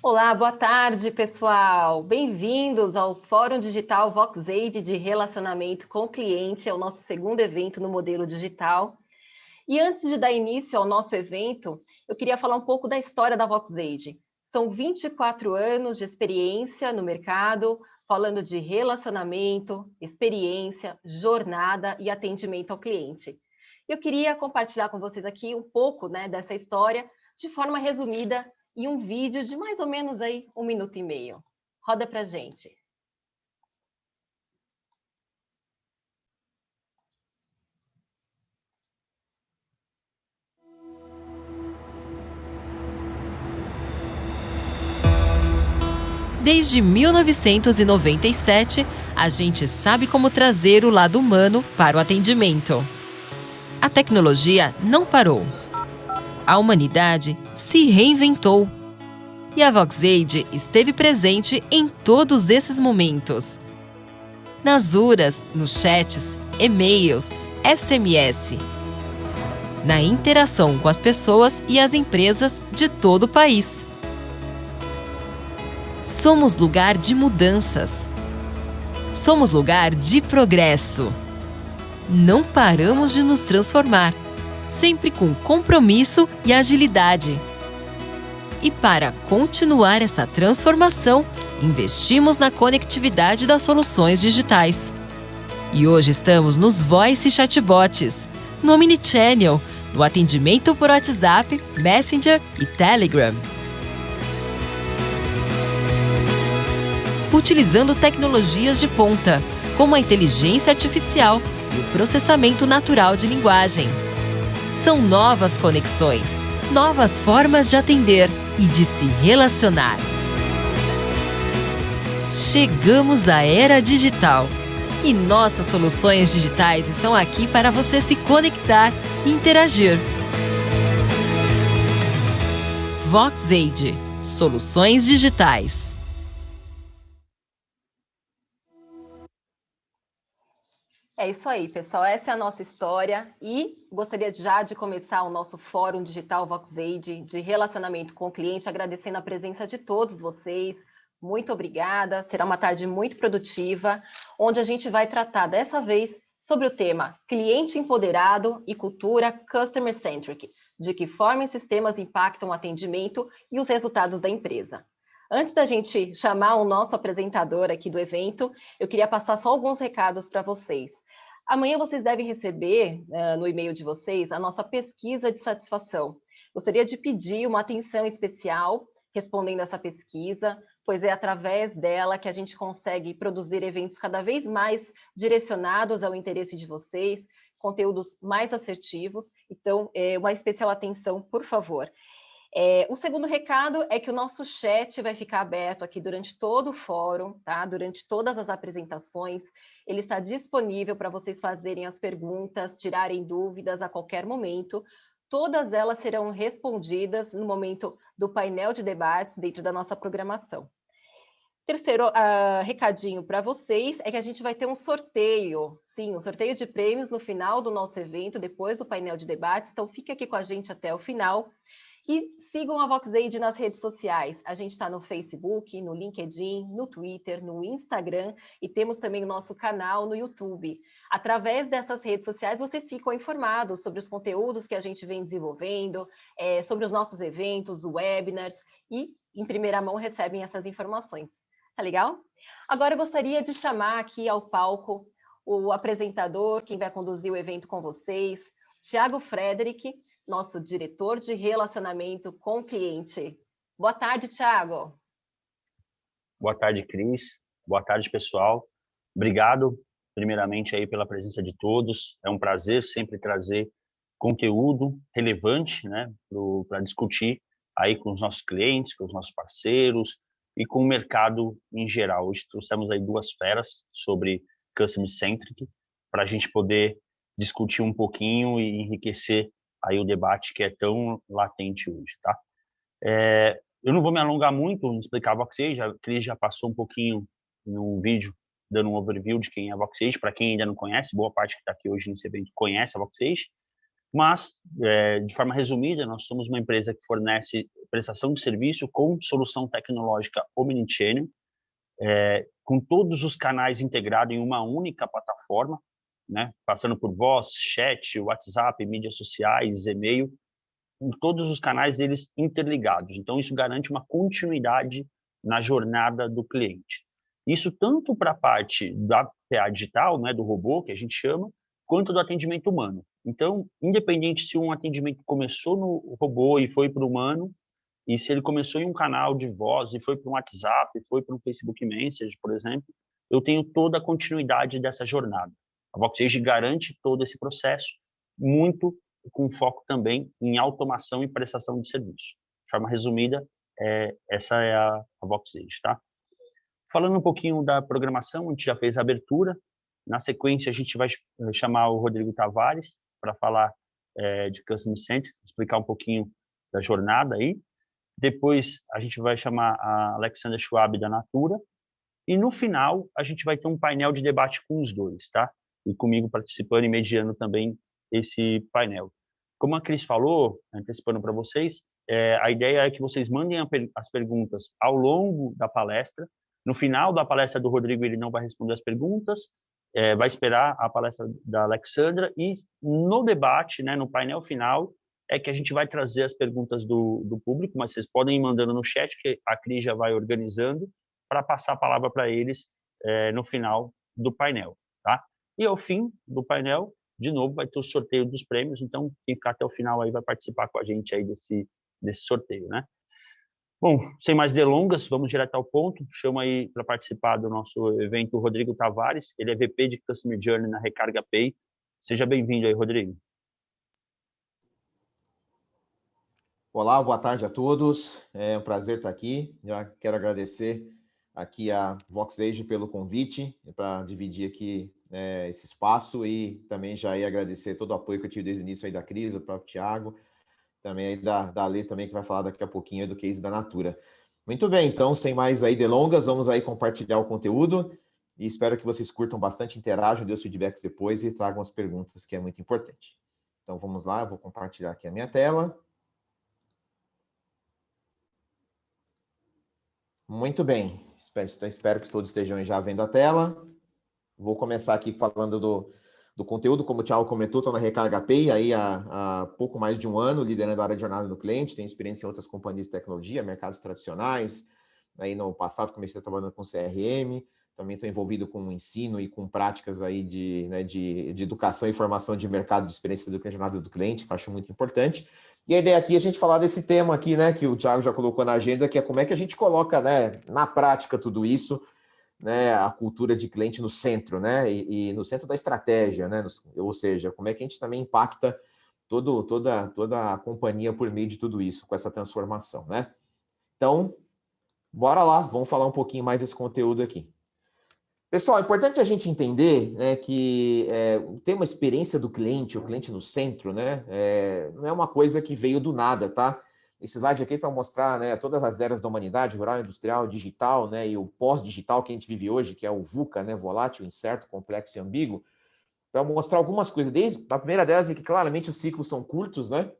Olá, boa tarde, pessoal. Bem-vindos ao Fórum Digital VoxAid de Relacionamento com o Cliente, é o nosso segundo evento no modelo digital. E antes de dar início ao nosso evento, eu queria falar um pouco da história da VoxAid. São 24 anos de experiência no mercado, falando de relacionamento, experiência, jornada e atendimento ao cliente. Eu queria compartilhar com vocês aqui um pouco, dessa história de forma resumida em um vídeo de mais ou menos aí 1 minuto e meio. Roda pra gente. Desde 1997, a gente sabe como trazer o lado humano para o atendimento. A tecnologia não parou. A humanidade se reinventou. E a VoxAid esteve presente em todos esses momentos. Nas URAs, nos chats, e-mails, SMS. Na interação com as pessoas e as empresas de todo o país. Somos lugar de mudanças. Somos lugar de progresso. Não paramos de nos transformar, sempre com compromisso e agilidade. E para continuar essa transformação, investimos na conectividade das soluções digitais. E hoje estamos nos Voice Chatbots, no Omnichannel, no atendimento por WhatsApp, Messenger e Telegram. Utilizando tecnologias de ponta, como a inteligência artificial e o processamento natural de linguagem. São novas conexões, novas formas de atender e de se relacionar. Chegamos à era digital e nossas soluções digitais estão aqui para você se conectar e interagir. VoxAid, soluções digitais. É isso aí, pessoal. Essa é a nossa história e gostaria já de começar o nosso Fórum Digital VoxAid de relacionamento com o cliente, agradecendo a presença de todos vocês. Muito obrigada. Será uma tarde muito produtiva, onde a gente vai tratar dessa vez sobre o tema cliente empoderado e cultura customer centric, de que forma os sistemas impactam o atendimento e os resultados da empresa. Antes da gente chamar o nosso apresentador aqui do evento, eu queria passar só alguns recados para vocês. Amanhã vocês devem receber no e-mail de vocês a nossa pesquisa de satisfação. Gostaria de pedir uma atenção especial respondendo essa pesquisa, pois é através dela que a gente consegue produzir eventos cada vez mais direcionados ao interesse de vocês, conteúdos mais assertivos. Então, uma especial atenção, por favor. O segundo recado é que o nosso chat vai ficar aberto aqui durante todo o fórum, tá? Durante todas as apresentações. Ele está disponível para vocês fazerem as perguntas, tirarem dúvidas a qualquer momento. Todas elas serão respondidas no momento do painel de debates dentro da nossa programação. Terceiro recadinho para vocês é que a gente vai ter um sorteio, sim, um sorteio de prêmios no final do nosso evento, depois do painel de debates. Então, fique aqui com a gente até o final. E sigam a VoxAid nas redes sociais. A gente está no Facebook, no LinkedIn, no Twitter, no Instagram e temos também o nosso canal no YouTube. Através dessas redes sociais, vocês ficam informados sobre os conteúdos que a gente vem desenvolvendo, sobre os nossos eventos, webinars e, em primeira mão, recebem essas informações. Tá legal? Agora eu gostaria de chamar aqui ao palco o apresentador, quem vai conduzir o evento com vocês, Thiago Frederick, nosso diretor de relacionamento com o cliente. Boa tarde, Thiago. Boa tarde, Cris. Boa tarde, pessoal. Obrigado, primeiramente, aí pela presença de todos. É um prazer sempre trazer conteúdo relevante, né, para discutir aí com os nossos clientes, com os nossos parceiros e com o mercado em geral. Hoje trouxemos aí duas feras sobre Customer Centric para a gente poder discutir um pouquinho e enriquecer aí o debate que é tão latente hoje, tá? Eu não vou me alongar muito em explicar a VoxAid, a Cris já passou um pouquinho no vídeo dando um overview de quem é a VoxAid. Para quem ainda não conhece, boa parte que está aqui hoje nesse evento conhece a VoxAid. Mas, de forma resumida, nós somos uma empresa que fornece prestação de serviço com solução tecnológica omnichannel, com todos os canais integrados em uma única plataforma, né? Passando por voz, chat, WhatsApp, mídias sociais, e-mail, em todos os canais deles interligados. Então, isso garante uma continuidade na jornada do cliente. Isso tanto para a parte da PA digital, né, do robô, que a gente chama, quanto do atendimento humano. Então, independente se um atendimento começou no robô e foi para o humano, e se ele começou em um canal de voz e foi para um WhatsApp, foi para um Facebook Messenger, por exemplo, eu tenho toda a continuidade dessa jornada. A VoxAge garante todo esse processo, muito com foco também em automação e prestação de serviço. De forma resumida, essa é a VoxAge, tá? Falando um pouquinho da programação, a gente já fez a abertura. Na sequência, a gente vai chamar o Rodrigo Tavares para falar de Customer Centric, explicar um pouquinho da jornada aí. Depois, a gente vai chamar a Alexandra Schwab da Natura. E, no final, a gente vai ter um painel de debate com os dois, tá? E comigo participando e mediando também esse painel. Como a Cris falou, antecipando para vocês, a ideia é que vocês mandem as perguntas ao longo da palestra. No final da palestra do Rodrigo, ele não vai responder as perguntas, vai esperar a palestra da Alexandra, e no debate, né, no painel final, é que a gente vai trazer as perguntas do público, mas vocês podem ir mandando no chat, que a Cris já vai organizando, para passar a palavra para eles no final do painel, tá? E ao fim do painel, de novo, vai ter o sorteio dos prêmios, então quem ficar até o final aí vai participar com a gente aí desse sorteio, né? Bom, sem mais delongas, vamos direto ao ponto. Chamo aí para participar do nosso evento o Rodrigo Tavares, ele é VP de Customer Journey na Recarga Pay. Seja bem-vindo aí, Rodrigo. Olá, boa tarde a todos. É um prazer estar aqui. Já quero agradecer aqui a VoxAge pelo convite para dividir aqui esse espaço, e também já ia agradecer todo o apoio que eu tive desde o início aí da Cris, do próprio Thiago, também aí da Ale também, que vai falar daqui a pouquinho do case da Natura. Muito bem, então, sem mais aí delongas, vamos aí compartilhar o conteúdo e espero que vocês curtam bastante, interajam, dê os feedbacks depois e tragam as perguntas, que é muito importante. Então, vamos lá, eu vou compartilhar aqui a minha tela. Muito bem, espero que todos estejam já vendo a tela. Vou começar aqui falando do conteúdo. Como o Thiago comentou, estou na Recarga Pay aí há pouco mais de um ano, liderando a área de jornada do cliente, tenho experiência em outras companhias de tecnologia, mercados tradicionais. Aí no passado comecei trabalhando com CRM, também estou envolvido com ensino e com práticas aí de educação e formação de mercado de experiência do jornada do cliente, que eu acho muito importante. E a ideia aqui é a gente falar desse tema aqui, né, que o Thiago já colocou na agenda, que é como é que a gente coloca, né, na prática tudo isso, né, a cultura de cliente no centro, né, e no centro da estratégia, né, ou seja, como é que a gente também impacta toda a companhia por meio de tudo isso, com essa transformação, né. Então, bora lá, vamos falar um pouquinho mais desse conteúdo aqui. Pessoal, é importante a gente entender, né, que ter uma experiência do cliente, o cliente no centro, né, não é uma coisa que veio do nada, tá? Esse slide aqui é para mostrar, né, todas as eras da humanidade, rural, industrial, digital, né, e o pós-digital que a gente vive hoje, que é o VUCA, né, volátil, incerto, complexo e ambíguo, para mostrar algumas coisas. Desde a primeira delas é que claramente os ciclos são curtos, né?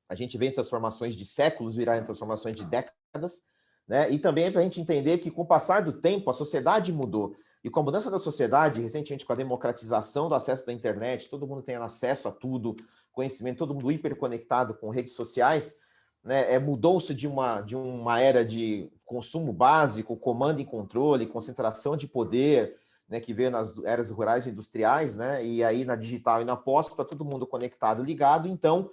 A gente vê em transformações de séculos virar em transformações de décadas, né? E também é para a gente entender que com o passar do tempo a sociedade mudou. E com a mudança da sociedade, recentemente com a democratização do acesso da internet, todo mundo tem acesso a tudo, conhecimento, todo mundo hiperconectado com redes sociais, né, mudou-se de uma era de consumo básico, comando e controle, concentração de poder, né, que veio nas eras rurais e industriais, né, e aí na digital e na pós, para todo mundo conectado, ligado. Então,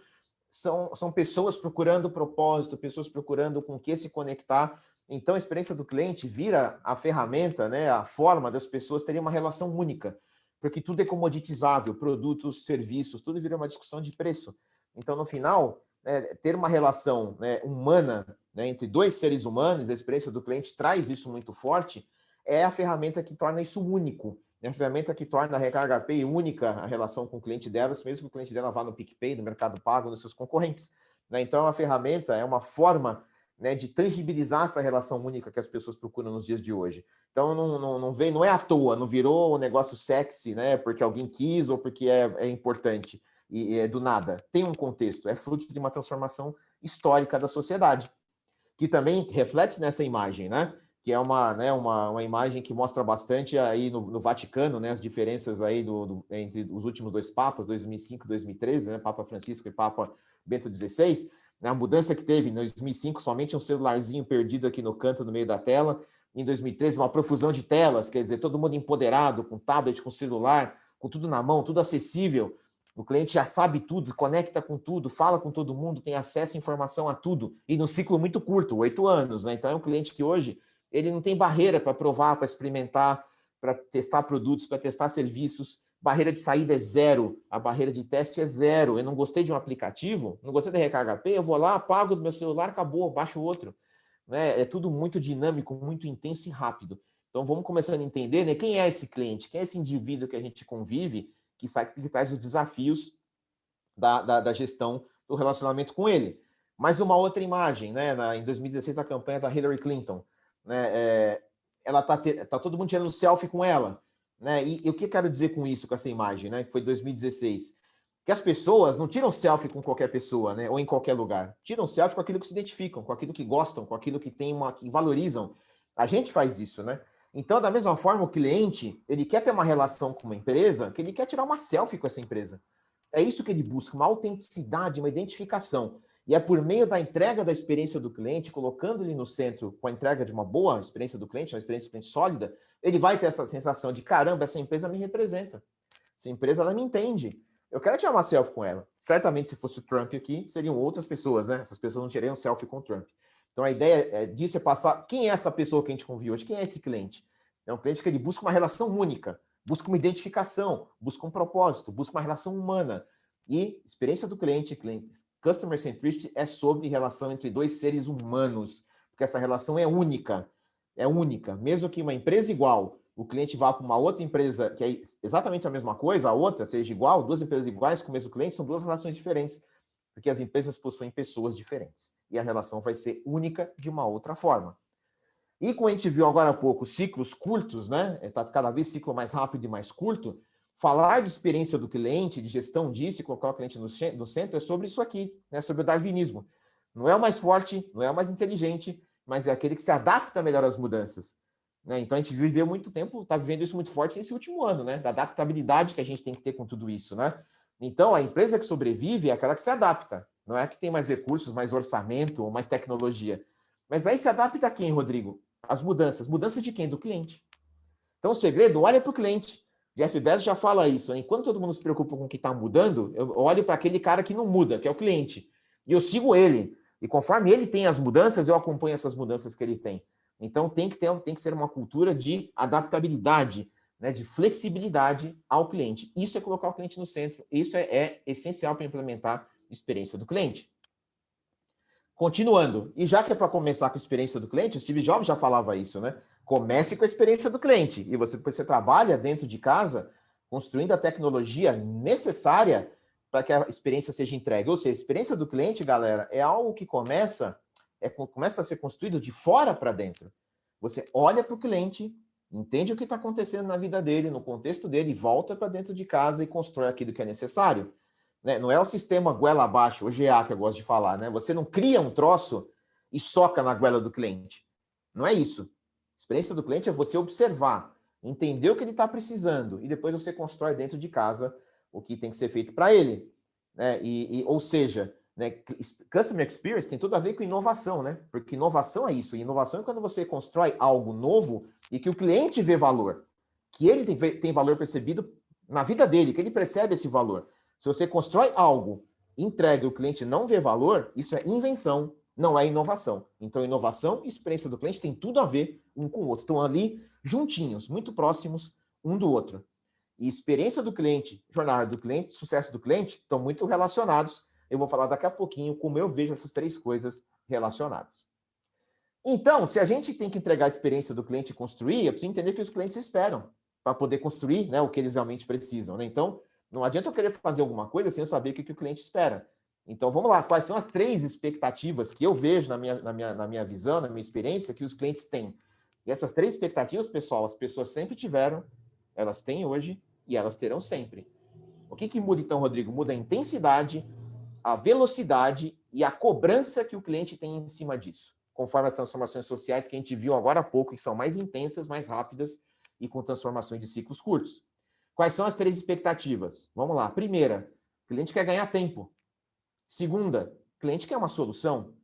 são pessoas procurando propósito, pessoas procurando com que se conectar. Então, a experiência do cliente vira a ferramenta, né, a forma das pessoas terem uma relação única, porque tudo é comoditizável, produtos, serviços, tudo vira uma discussão de preço. Então, no final, ter uma relação, né, humana, né, entre dois seres humanos, a experiência do cliente traz isso muito forte, é a ferramenta que torna isso único, é a ferramenta que torna a Recarga Pay única, a relação com o cliente delas, mesmo que o cliente dela vá no PicPay, no Mercado Pago, nos seus concorrentes, né? Então, é uma ferramenta, é uma forma, né, de tangibilizar essa relação única que as pessoas procuram nos dias de hoje. Então, não é à toa, não virou um negócio sexy, né, porque alguém quis ou porque é importante. do nada. Tem um contexto, é fruto de uma transformação histórica da sociedade, que também reflete nessa imagem, né? Que é uma imagem que mostra bastante aí no Vaticano, né? As diferenças aí entre os últimos dois papas, 2005 e 2013, né? Papa Francisco e Papa Bento XVI, né? A mudança que teve em 2005, somente um celularzinho perdido aqui no canto, no meio da tela. Em 2013, uma profusão de telas, quer dizer, todo mundo empoderado, com tablet, com celular, com tudo na mão, tudo acessível. O cliente já sabe tudo, conecta com tudo, fala com todo mundo, tem acesso à informação a tudo. E num ciclo muito curto, 8 anos, né? Então é um cliente que hoje ele não tem barreira para provar, para experimentar, para testar produtos, para testar serviços. Barreira de saída é zero, a barreira de teste é zero. Eu não gostei de um aplicativo, não gostei da Recarga Pay, eu vou lá, apago do meu celular, acabou, baixo outro. Né? É tudo muito dinâmico, muito intenso e rápido. Então vamos começando a entender, né, quem é esse cliente, quem é esse indivíduo que a gente convive, que traz os desafios da gestão do relacionamento com ele. Mais uma outra imagem, né, em 2016, na campanha da Hillary Clinton, né, ela tá todo mundo tirando selfie com ela, né, e o que eu quero dizer com isso, com essa imagem, né, que foi 2016? Que as pessoas não tiram selfie com qualquer pessoa, né, ou em qualquer lugar, tiram selfie com aquilo que se identificam, com aquilo que gostam, com aquilo que que valorizam. A gente faz isso, né? Então, da mesma forma, o cliente, ele quer ter uma relação com uma empresa, que ele quer tirar uma selfie com essa empresa. É isso que ele busca, uma autenticidade, uma identificação. E é por meio da entrega da experiência do cliente, colocando ele no centro com a entrega de uma boa experiência do cliente, uma experiência do cliente sólida, ele vai ter essa sensação de, caramba, essa empresa me representa. Essa empresa, ela me entende. Eu quero tirar uma selfie com ela. Certamente, se fosse o Trump aqui, seriam outras pessoas, né? Essas pessoas não tirariam selfie com o Trump. Então, a ideia disso é passar... Quem é essa pessoa que a gente convive hoje? Quem é esse cliente? É um cliente que ele busca uma relação única, busca uma identificação, busca um propósito, busca uma relação humana. E experiência do cliente, Customer Centricity, é sobre relação entre dois seres humanos, porque essa relação é única. É única. Mesmo que uma empresa igual, o cliente vá para uma outra empresa que é exatamente a mesma coisa, a outra seja igual, duas empresas iguais com o mesmo cliente, são duas relações diferentes, porque as empresas possuem pessoas diferentes. E a relação vai ser única de uma outra forma. E como a gente viu agora há pouco, ciclos curtos, né? Está cada vez ciclo mais rápido e mais curto. Falar de experiência do cliente, de gestão disso e colocar o cliente no centro é sobre isso aqui, né? Sobre o darwinismo. Não é o mais forte, não é o mais inteligente, mas é aquele que se adapta melhor às mudanças. Né? Então a gente viveu muito tempo, está vivendo isso muito forte nesse último ano, né? Da adaptabilidade que a gente tem que ter com tudo isso, né? Então, a empresa que sobrevive é aquela que se adapta. Não é a que tem mais recursos, mais orçamento ou mais tecnologia. Mas aí se adapta a quem, Rodrigo? As mudanças. Mudanças de quem? Do cliente. Então, o segredo, olha para o cliente. Jeff Bezos já fala isso. Né? Enquanto todo mundo se preocupa com o que está mudando, eu olho para aquele cara que não muda, que é o cliente. E eu sigo ele. E conforme ele tem as mudanças, eu acompanho essas mudanças que ele tem. Então, tem que ser uma cultura de adaptabilidade, né, de flexibilidade ao cliente. Isso é colocar o cliente no centro. Isso é essencial para implementar a experiência do cliente. Continuando, e já que é para começar com a experiência do cliente, o Steve Jobs já falava isso, né? Comece com a experiência do cliente. E depois você trabalha dentro de casa, construindo a tecnologia necessária para que a experiência seja entregue. Ou seja, a experiência do cliente, galera, é algo que começa a ser construído de fora para dentro. Você olha para o cliente, entende o que está acontecendo na vida dele, no contexto dele, volta para dentro de casa e constrói aquilo que é necessário. Né? Não é o sistema goela abaixo, o GA que eu gosto de falar. Né? Você não cria um troço e soca na goela do cliente. Não é isso. A experiência do cliente é você observar, entender o que ele está precisando e depois você constrói dentro de casa o que tem que ser feito para ele. Né? Ou seja, né, Customer Experience tem tudo a ver com inovação, né? Porque inovação é isso. Inovação é quando você constrói algo novo e que o cliente vê valor, que ele tem valor percebido na vida dele, que ele percebe esse valor. Se você constrói algo, entrega e o cliente não vê valor, isso é invenção, não é inovação. Então, inovação e experiência do cliente tem tudo a ver um com o outro. Estão ali juntinhos, muito próximos um do outro. E experiência do cliente, jornada do cliente, sucesso do cliente, estão muito relacionados. Eu vou falar daqui a pouquinho como eu vejo essas três coisas relacionadas. Então, se a gente tem que entregar a experiência do cliente e construir, eu preciso entender o que os clientes esperam para poder construir, né, o que eles realmente precisam. Né? Então, não adianta eu querer fazer alguma coisa sem eu saber o que o cliente espera. Então, vamos lá. Quais são as três expectativas que eu vejo na minha visão, na minha experiência, que os clientes têm? E essas três expectativas, pessoal, as pessoas sempre tiveram, elas têm hoje e elas terão sempre. O que muda, então, Rodrigo? Muda a intensidade, a velocidade e a cobrança que o cliente tem em cima disso, conforme as transformações sociais que a gente viu agora há pouco, que são mais intensas, mais rápidas e com transformações de ciclos curtos. Quais são as 3 expectativas? Vamos lá. Primeira, o cliente quer ganhar tempo. Segunda, o cliente quer uma solução.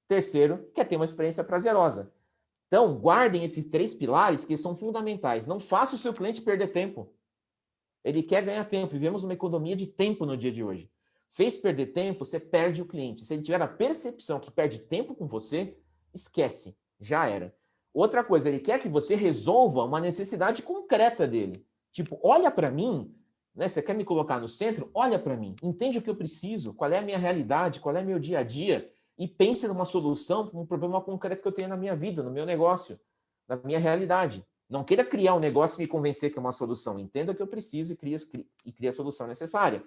Terceiro, quer ter uma experiência prazerosa. Então, guardem esses 3 pilares que são fundamentais. Não faça o seu cliente perder tempo. Ele quer ganhar tempo. Vivemos uma economia de tempo no dia de hoje. Fez perder tempo, você perde o cliente. Se ele tiver a percepção que perde tempo com você, esquece. Já era. Outra coisa, ele quer que você resolva uma necessidade concreta dele. Tipo, olha para mim, né? Você quer me colocar no centro? Olha para mim. Entende o que eu preciso, qual é a minha realidade, qual é o meu dia a dia e pense numa solução para um problema concreto que eu tenho na minha vida, no meu negócio, na minha realidade. Não queira criar um negócio e me convencer que é uma solução. Entenda o que eu preciso e crie a solução necessária.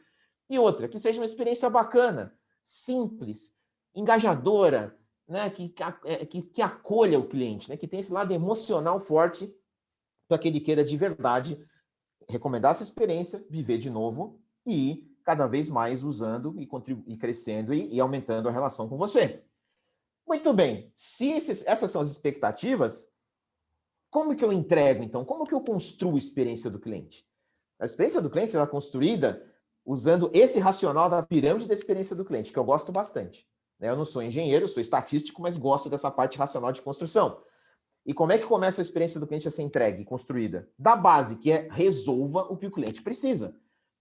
E outra, que seja uma experiência bacana, simples, engajadora, né? Que acolha o cliente, né? Que tem esse lado emocional forte para que ele queira de verdade recomendar essa experiência, viver de novo e ir cada vez mais usando e crescendo e aumentando a relação com você. Muito bem, se essas são as expectativas, como que eu entrego, então? Como que eu construo a experiência do cliente? A experiência do cliente será construída usando esse racional da pirâmide da experiência do cliente, que eu gosto bastante. Eu não sou engenheiro, sou estatístico, mas gosto dessa parte racional de construção. E como é que começa a experiência do cliente a ser entregue, construída? Da base, que é resolva o que o cliente precisa.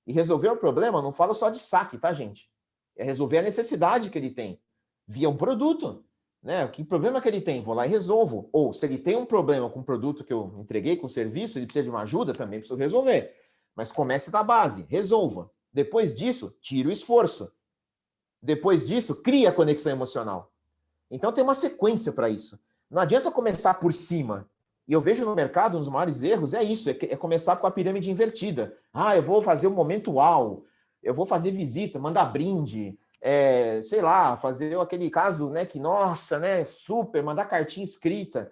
E resolver o problema, não falo só de saque, tá, gente? É resolver a necessidade que ele tem via um produto. Né? Que problema que ele tem? Vou lá e resolvo. Ou, se ele tem um problema com o produto que eu entreguei, com o serviço, ele precisa de uma ajuda, também preciso resolver. Mas comece da base, resolva. Depois disso, tire o esforço. Depois disso, crie a conexão emocional. Então, tem uma sequência para isso. Não adianta começar por cima. E eu vejo no mercado, um dos maiores erros, é isso, é começar com a pirâmide invertida. Ah, eu vou fazer o momento uau, eu vou fazer visita, mandar brinde, sei lá, fazer aquele caso, né, que, nossa, né, super, mandar cartinha escrita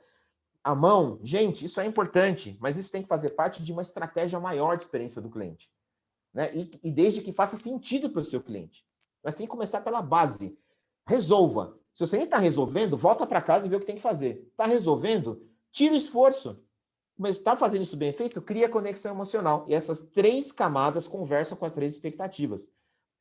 à mão. Gente, isso é importante, mas isso tem que fazer parte de uma estratégia maior de experiência do cliente. Né? E desde que faça sentido para o seu cliente. Mas tem que começar pela base. Resolva. Se você nem está resolvendo, volta para casa e vê o que tem que fazer. Está resolvendo? Tira o esforço. Mas está fazendo isso bem feito? Cria conexão emocional. E essas 3 camadas conversam com as 3 expectativas.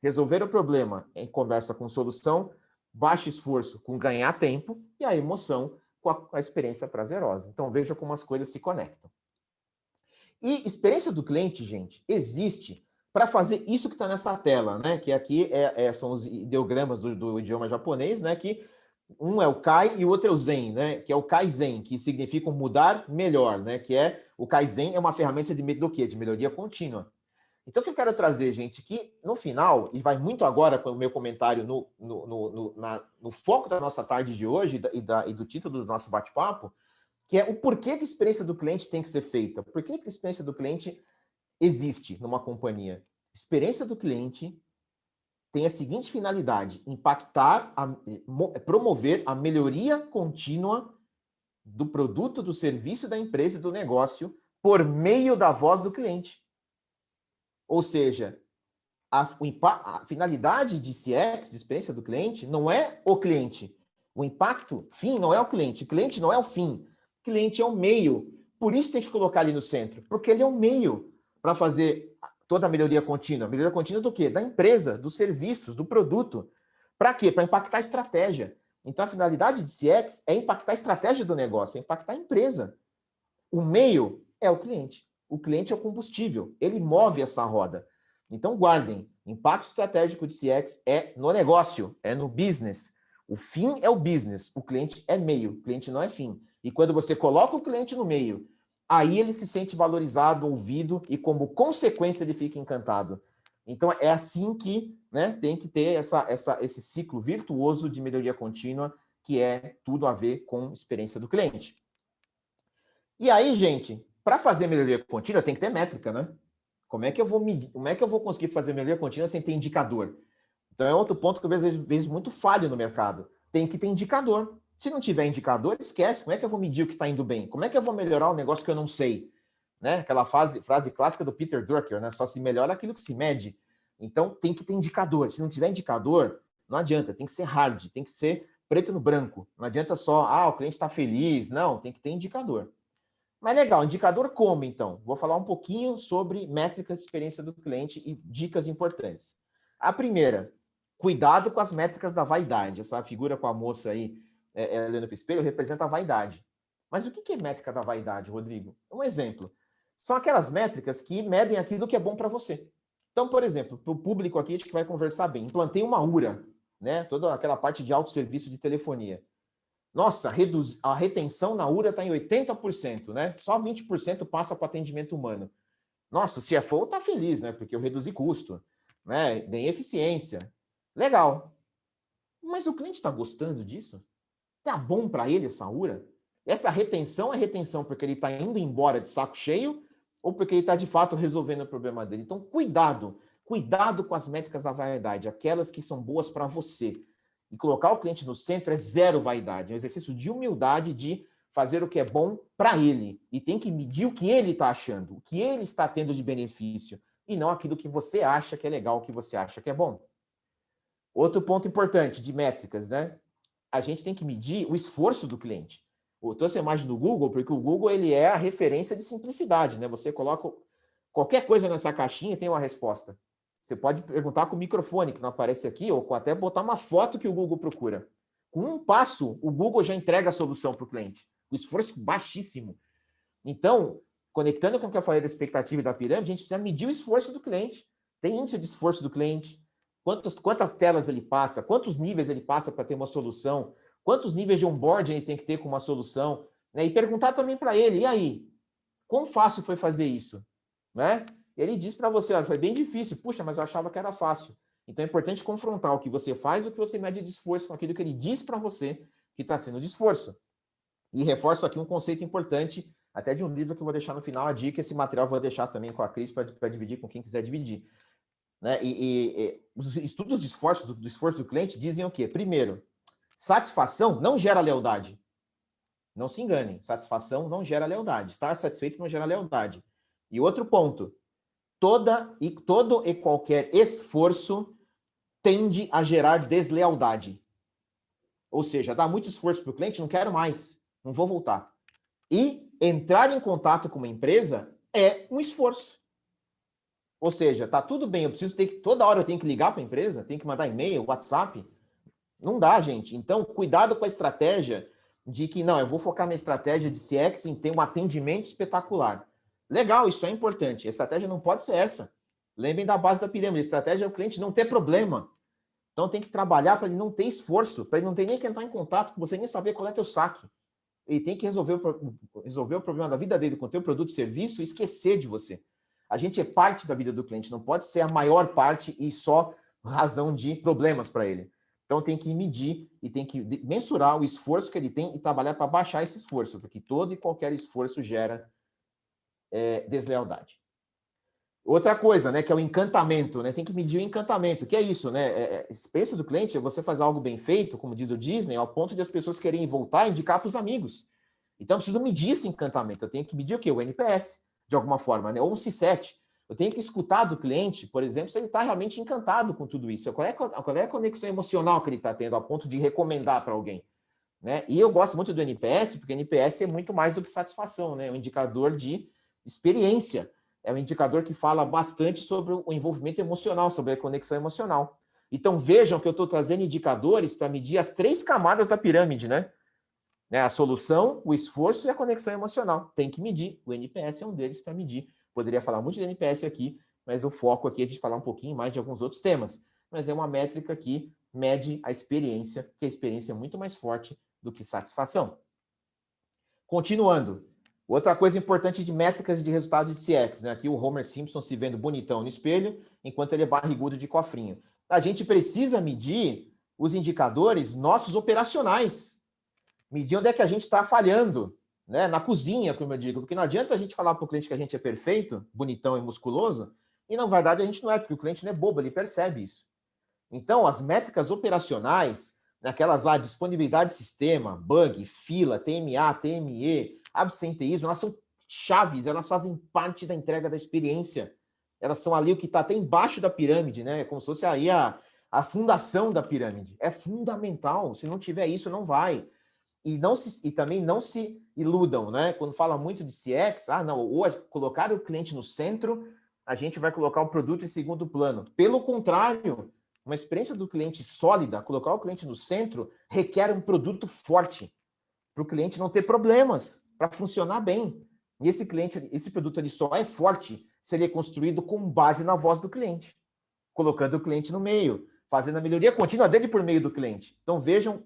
Resolver o problema em conversa com solução, baixo esforço com ganhar tempo e a emoção com a experiência prazerosa. Então veja como as coisas se conectam. E experiência do cliente, gente, existe para fazer isso que está nessa tela, né? Que aqui são os ideogramas do idioma japonês, né? Que um é o Kai e o outro é o Zen, né? Que é o Kaizen, que significa mudar melhor, né? Que é o Kaizen é uma ferramenta do quê? De melhoria contínua. Então, o que eu quero trazer, gente, que no final, e vai muito agora com o meu comentário no foco da nossa tarde de hoje e do título do nosso bate-papo, que é o porquê que a experiência do cliente tem que ser feita. Por que a experiência do cliente existe numa companhia? A experiência do cliente tem a seguinte finalidade: promover a melhoria contínua do produto, do serviço da empresa e do negócio por meio da voz do cliente. Ou seja, a finalidade de CX, de experiência do cliente, não é o cliente. O impacto, fim, não é o cliente. O cliente não é o fim. O cliente é o meio. Por isso tem que colocar ali no centro, porque ele é o meio para fazer toda a melhoria contínua. Melhoria contínua do quê? Da empresa, dos serviços, do produto. Para quê? Para impactar a estratégia. Então, a finalidade de CX é impactar a estratégia do negócio, é impactar a empresa. O meio é o cliente. O cliente é o combustível. Ele move essa roda. Então, guardem. Impacto estratégico de CX é no negócio, é no business. O fim é o business. O cliente é meio. O cliente não é fim. E quando você coloca o cliente no meio, aí ele se sente valorizado, ouvido, e como consequência ele fica encantado. Então é assim que, né, tem que ter esse ciclo virtuoso de melhoria contínua, que é tudo a ver com experiência do cliente. E aí, gente, para fazer melhoria contínua tem que ter métrica, né? Como é que eu vou medir, como é que eu vou conseguir fazer melhoria contínua sem ter indicador? Então é outro ponto que eu vejo muito falho no mercado. Tem que ter indicador. Se não tiver indicador, esquece. Como é que eu vou medir o que está indo bem? Como é que eu vou melhorar um negócio que eu não sei? Né? Aquela frase clássica do Peter Drucker, né? Só se melhora aquilo que se mede. Então, tem que ter indicador. Se não tiver indicador, não adianta. Tem que ser hard, tem que ser preto no branco. Não adianta só, o cliente está feliz. Não, tem que ter indicador. Mas legal, indicador como, então? Vou falar um pouquinho sobre métricas de experiência do cliente e dicas importantes. A primeira, cuidado com as métricas da vaidade. Essa figura com a moça aí, olhando para o espelho, representa a vaidade. Mas o que é métrica da vaidade, Rodrigo? Um exemplo. São aquelas métricas que medem aquilo que é bom para você. Então, por exemplo, para o público aqui, acho que vai conversar bem. Implantei uma URA, né? Toda aquela parte de autosserviço de telefonia. Nossa, a retenção na URA está em 80%, né? Só 20% passa para atendimento humano. Nossa, o CFO está feliz, né? Porque eu reduzi custo, né? Ganhei eficiência. Legal. Mas o cliente está gostando disso? Tá bom para ele essa URA? Essa retenção é retenção porque ele está indo embora de saco cheio ou porque ele está, de fato, resolvendo o problema dele? Então, cuidado com as métricas da vaidade, aquelas que são boas para você. E colocar o cliente no centro é zero vaidade, é um exercício de humildade de fazer o que é bom para ele. E tem que medir o que ele está achando, o que ele está tendo de benefício, e não aquilo que você acha que é legal, o que você acha que é bom. Outro ponto importante de métricas, né? A gente tem que medir o esforço do cliente. Eu trouxe a imagem do Google, porque o Google ele é a referência de simplicidade, né? Você coloca qualquer coisa nessa caixinha e tem uma resposta. Você pode perguntar com o microfone, que não aparece aqui, ou até botar uma foto que o Google procura. Com um passo, o Google já entrega a solução para o cliente. O esforço baixíssimo. Então, conectando com o que eu falei da expectativa e da pirâmide, a gente precisa medir o esforço do cliente. Tem índice de esforço do cliente, quantas telas ele passa, quantos níveis ele passa para ter uma solução, quantos níveis de onboarding ele tem que ter com uma solução, né? E perguntar também para ele, e aí, quão fácil foi fazer isso? Né? Ele diz para você, olha, foi bem difícil, puxa, mas eu achava que era fácil. Então é importante confrontar o que você faz e o que você mede de esforço com aquilo que ele diz para você que está sendo de esforço. E reforço aqui um conceito importante, até de um livro que eu vou deixar no final, a dica, esse material eu vou deixar também com a Cris para dividir com quem quiser dividir. Né? E os estudos de esforço, do esforço do cliente dizem o quê? Primeiro, satisfação não gera lealdade. Não se enganem, satisfação não gera lealdade. Estar satisfeito não gera lealdade. E outro ponto, todo e qualquer esforço tende a gerar deslealdade. Ou seja, dá muito esforço para o cliente, não quero mais, não vou voltar. E entrar em contato com uma empresa é um esforço. Ou seja, tá tudo bem, toda hora eu tenho que ligar para a empresa, tenho que mandar e-mail, WhatsApp. Não dá, gente. Então, cuidado com a estratégia de que, não, eu vou focar na estratégia de CX em ter um atendimento espetacular. Legal, isso é importante. A estratégia não pode ser essa. Lembrem da base da pirâmide. A estratégia é o cliente não ter problema. Então, tem que trabalhar para ele não ter esforço, para ele não ter nem que entrar em contato com você, nem saber qual é teu saque. Ele tem que resolver o problema da vida dele com o teu produto e serviço e esquecer de você. A gente é parte da vida do cliente, não pode ser a maior parte e só razão de problemas para ele. Então, tem que medir e tem que mensurar o esforço que ele tem e trabalhar para baixar esse esforço, porque todo e qualquer esforço gera deslealdade. Outra coisa, né, que é o encantamento, né? Tem que medir o encantamento, que é isso, né? A experiência do cliente é você fazer algo bem feito, como diz o Disney, ao ponto de as pessoas querem voltar e indicar para os amigos. Então, eu preciso medir esse encantamento. Eu tenho que medir o quê? O NPS, de alguma forma, né? Ou um C7. Eu tenho que escutar do cliente, por exemplo, se ele está realmente encantado com tudo isso. Qual é a conexão emocional que ele está tendo, a ponto de recomendar para alguém, né? E eu gosto muito do NPS, porque NPS é muito mais do que satisfação, né? É um indicador de experiência. É um indicador que fala bastante sobre o envolvimento emocional, sobre a conexão emocional. Então, vejam que eu estou trazendo indicadores para medir as 3 camadas da pirâmide, né? A solução, o esforço e a conexão emocional. Tem que medir. O NPS é um deles para medir. Poderia falar muito de NPS aqui, mas o foco aqui é a gente falar um pouquinho mais de alguns outros temas. Mas é uma métrica que mede a experiência, que a experiência é muito mais forte do que satisfação. Continuando. Outra coisa importante de métricas de resultado de CX, né? Aqui o Homer Simpson se vendo bonitão no espelho, enquanto ele é barrigudo de cofrinho. A gente precisa medir os indicadores nossos operacionais. Medir onde é que a gente está falhando, né? Na cozinha, como eu digo, porque não adianta a gente falar para o cliente que a gente é perfeito, bonitão e musculoso, e na verdade a gente não é, porque o cliente não é bobo, ele percebe isso. Então, as métricas operacionais, aquelas lá, disponibilidade de sistema, bug, fila, TMA, TME, absenteísmo, elas são chaves, elas fazem parte da entrega da experiência. elas são ali o que está até embaixo da pirâmide, né? É como se fosse aí a fundação da pirâmide. É fundamental. Se não tiver isso, não vai. E também não se iludam, né? Quando fala muito de CX, não, ou colocar o cliente no centro, a gente vai colocar o produto em segundo plano. Pelo contrário, uma experiência do cliente sólida, colocar o cliente no centro, requer um produto forte, para o cliente não ter problemas, para funcionar bem. E esse produto ele só é forte se ele é construído com base na voz do cliente, colocando o cliente no meio, fazendo a melhoria contínua dele por meio do cliente. Então vejam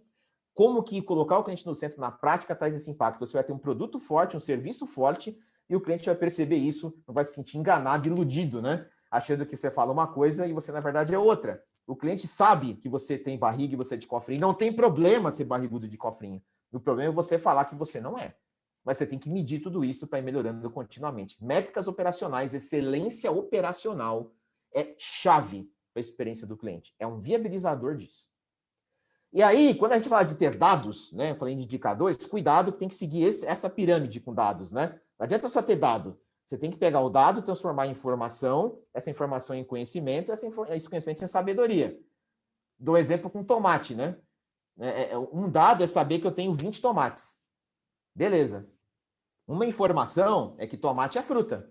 como que colocar o cliente no centro na prática traz esse impacto. Você vai ter um produto forte, um serviço forte, e o cliente vai perceber isso, não vai se sentir enganado, iludido, né? Achando que você fala uma coisa e você, na verdade, é outra. O cliente sabe que você tem barriga e você é de cofrinho. Não tem problema ser barrigudo de cofrinho. O problema é você falar que você não é. Mas você tem que medir tudo isso para ir melhorando continuamente. Métricas operacionais, excelência operacional é chave para a experiência do cliente. É um viabilizador disso. E aí, quando a gente fala de ter dados, né? Eu falei de indicadores, cuidado que tem que seguir essa pirâmide com dados, né? Não adianta só ter dado. Você tem que pegar o dado, transformar em informação, essa informação em conhecimento, esse conhecimento em sabedoria. Dou exemplo com tomate, né? Um dado é saber que eu tenho 20 tomates. Beleza. Uma informação é que tomate é fruta.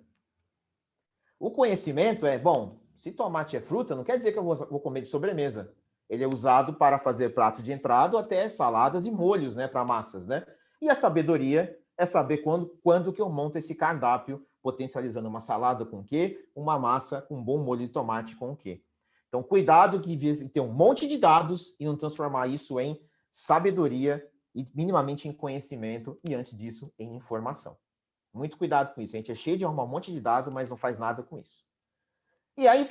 O conhecimento é, bom, se tomate é fruta, não quer dizer que eu vou comer de sobremesa. Ele é usado para fazer pratos de entrada, até saladas e molhos, né, para massas, né? E a sabedoria é saber quando que eu monto esse cardápio, potencializando uma salada com o quê? Uma massa com um bom molho de tomate com o quê? Então, cuidado que ter um monte de dados e não transformar isso em sabedoria e minimamente em conhecimento e, antes disso, em informação. Muito cuidado com isso. A gente é cheio de arrumar um monte de dados, mas não faz nada com isso. E aí,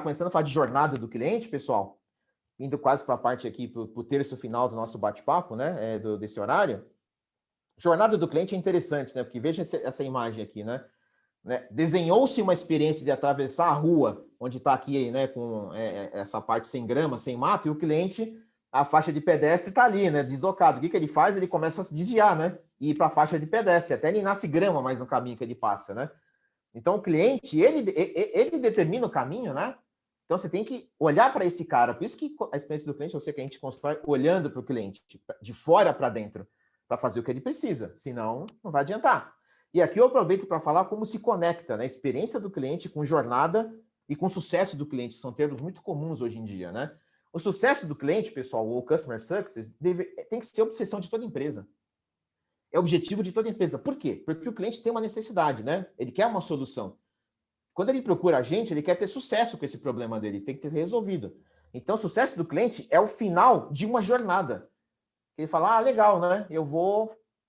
começando a falar de jornada do cliente, pessoal, indo quase para a parte aqui, para o terço final do nosso bate-papo, né, desse horário, jornada do cliente é interessante, né, porque veja essa imagem aqui, né, desenhou-se uma experiência de atravessar a rua, onde está aqui, né, com essa parte sem grama, sem mato, e o cliente, a faixa de pedestre está ali, né, deslocado. O que ele faz? Ele começa a se desviar, né, e ir para a faixa de pedestre, até nem nasce grama mais no caminho que ele passa, né. Então, o cliente, ele determina o caminho, né. Então, você tem que olhar para esse cara. Por isso que a experiência do cliente, eu sei que a gente constrói olhando para o cliente, de fora para dentro, para fazer o que ele precisa. Senão, não vai adiantar. E aqui eu aproveito para falar como se conecta, né, a experiência do cliente com jornada e com sucesso do cliente. São termos muito comuns hoje em dia, né? O sucesso do cliente, pessoal, ou Customer Success, tem que ser obsessão de toda empresa. É objetivo de toda empresa. Por quê? Porque o cliente tem uma necessidade, né? Ele quer uma solução. Quando ele procura a gente, ele quer ter sucesso com esse problema dele, tem que ter resolvido. Então, o sucesso do cliente é o final de uma jornada. Ele fala, legal, né?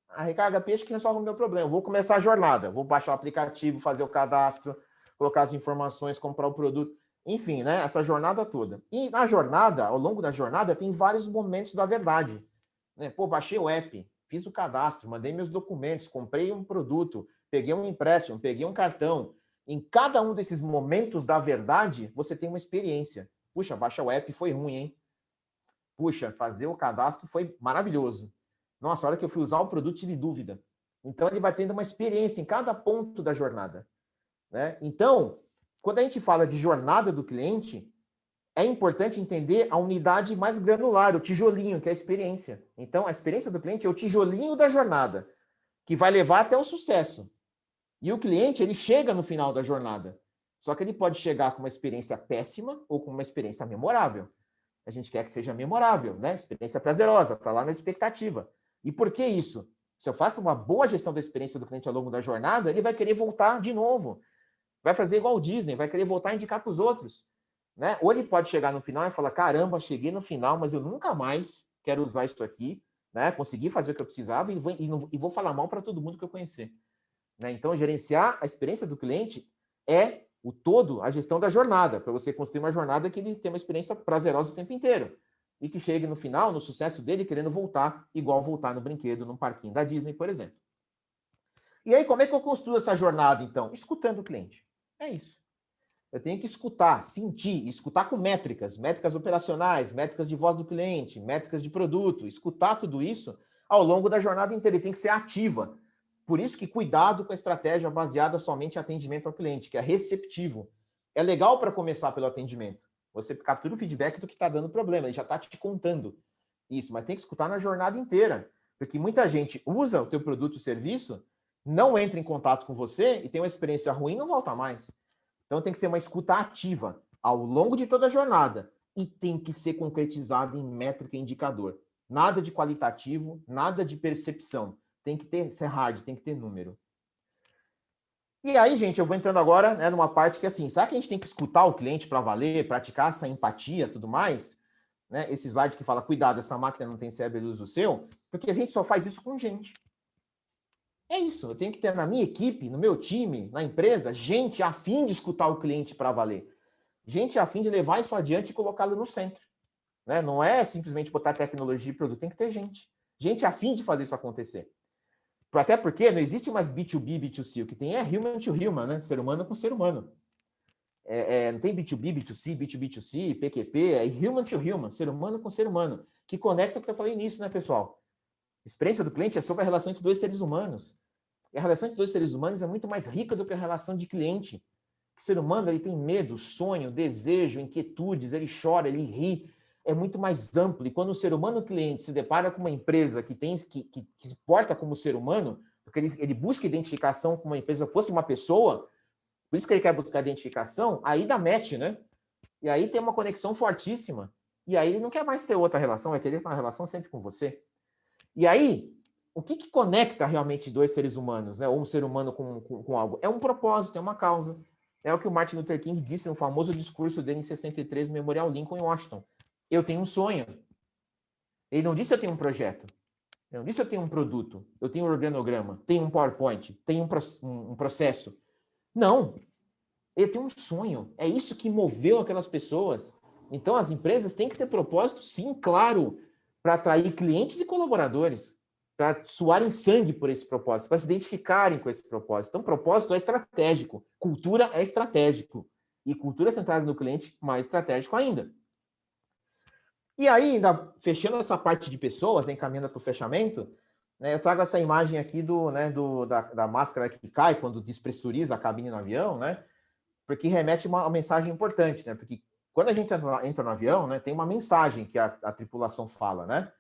A Recarga Peixe que resolve o meu problema. Eu vou começar a jornada, vou baixar o aplicativo, fazer o cadastro, colocar as informações, comprar o produto, enfim, né? Essa jornada toda. E na jornada, ao longo da jornada, tem vários momentos da verdade. Né? Pô, baixei o app, fiz o cadastro, mandei meus documentos, comprei um produto, peguei um empréstimo, peguei um cartão. Em cada um desses momentos da verdade, você tem uma experiência. Puxa, baixar o app foi ruim, hein? Puxa, fazer o cadastro foi maravilhoso. Nossa, a hora que eu fui usar o produto, tive dúvida. Então, ele vai tendo uma experiência em cada ponto da jornada. Né? Então, quando a gente fala de jornada do cliente, é importante entender a unidade mais granular, o tijolinho, que é a experiência. Então, a experiência do cliente é o tijolinho da jornada, que vai levar até o sucesso. E o cliente, ele chega no final da jornada. Só que ele pode chegar com uma experiência péssima ou com uma experiência memorável. A gente quer que seja memorável, né? Experiência prazerosa, está lá na expectativa. E por que isso? Se eu faço uma boa gestão da experiência do cliente ao longo da jornada, ele vai querer voltar de novo. Vai fazer igual o Disney, vai querer voltar a indicar para os outros. Né? Ou ele pode chegar no final e falar, caramba, cheguei no final, mas eu nunca mais quero usar isso aqui, né? Consegui fazer o que eu precisava e vou falar mal para todo mundo que eu conhecer. Né? Então, gerenciar a experiência do cliente é o todo, a gestão da jornada, para você construir uma jornada que ele tenha uma experiência prazerosa o tempo inteiro. E que chegue no final, no sucesso dele, querendo voltar, igual voltar no brinquedo, num parquinho da Disney, por exemplo. E aí, como é que eu construo essa jornada, então? Escutando o cliente. É isso. Eu tenho que escutar, sentir, escutar com métricas operacionais, métricas de voz do cliente, métricas de produto, escutar tudo isso ao longo da jornada inteira. Ele tem que ser ativa. Por isso que cuidado com a estratégia baseada somente em atendimento ao cliente, que é receptivo. É legal para começar pelo atendimento. Você captura o feedback do que está dando problema, ele já está te contando isso, mas tem que escutar na jornada inteira, porque muita gente usa o teu produto e serviço, não entra em contato com você e tem uma experiência ruim e não volta mais. Então tem que ser uma escuta ativa ao longo de toda a jornada e tem que ser concretizado em métrica e indicador. Nada de qualitativo, nada de percepção. Tem que ser hard, tem que ter número. E aí, gente, eu vou entrando agora, né, numa parte que, assim, sabe que a gente tem que escutar o cliente para valer, praticar essa empatia e tudo mais? Né? Esse slide que fala, cuidado, essa máquina não tem cérebro, ele usa o seu, porque a gente só faz isso com gente. É isso, eu tenho que ter na minha equipe, no meu time, na empresa, gente a fim de escutar o cliente para valer. Gente a fim de levar isso adiante e colocá-lo no centro. Né? Não é simplesmente botar tecnologia e produto, tem que ter gente. Gente a fim de fazer isso acontecer. Até porque não existe mais B2B, B2C. O que tem é human to human, né? Ser humano com ser humano. Não tem B2B, B2C, B2B2C, PQP, é human to human, ser humano com ser humano, que conecta o que eu falei nisso, né, pessoal? A experiência do cliente é sobre a relação entre dois seres humanos. E a relação entre dois seres humanos é muito mais rica do que a relação de cliente. O ser humano, ele tem medo, sonho, desejo, inquietudes, ele chora, ele ri, é muito mais amplo. E quando o ser humano cliente se depara com uma empresa que se porta como ser humano, porque ele busca identificação como uma empresa fosse uma pessoa, por isso que ele quer buscar identificação, aí dá match, né? E aí tem uma conexão fortíssima. E aí ele não quer mais ter outra relação, vai querer uma relação sempre com você. E aí, o que conecta realmente dois seres humanos, né? Ou um ser humano com algo? É um propósito, é uma causa. É o que o Martin Luther King disse no famoso discurso dele em 63, no Memorial Lincoln, em Washington. Eu tenho um sonho. Ele não disse eu tenho um projeto. Ele não disse eu tenho um produto. Eu tenho um organograma. Tenho um PowerPoint. Tenho um processo. Não. Ele tem um sonho. É isso que moveu aquelas pessoas. Então, as empresas têm que ter propósito, sim, claro, para atrair clientes e colaboradores, para suarem sangue por esse propósito, para se identificarem com esse propósito. Então, propósito é estratégico. Cultura é estratégico. E cultura centrada no cliente, mais estratégico ainda. E aí, ainda fechando essa parte de pessoas, né, encaminhando para o fechamento, né, eu trago essa imagem aqui da máscara que cai quando despressuriza a cabine no avião, né, porque remete uma mensagem importante, né, porque quando a gente entra no avião, né, tem uma mensagem que a tripulação fala, né,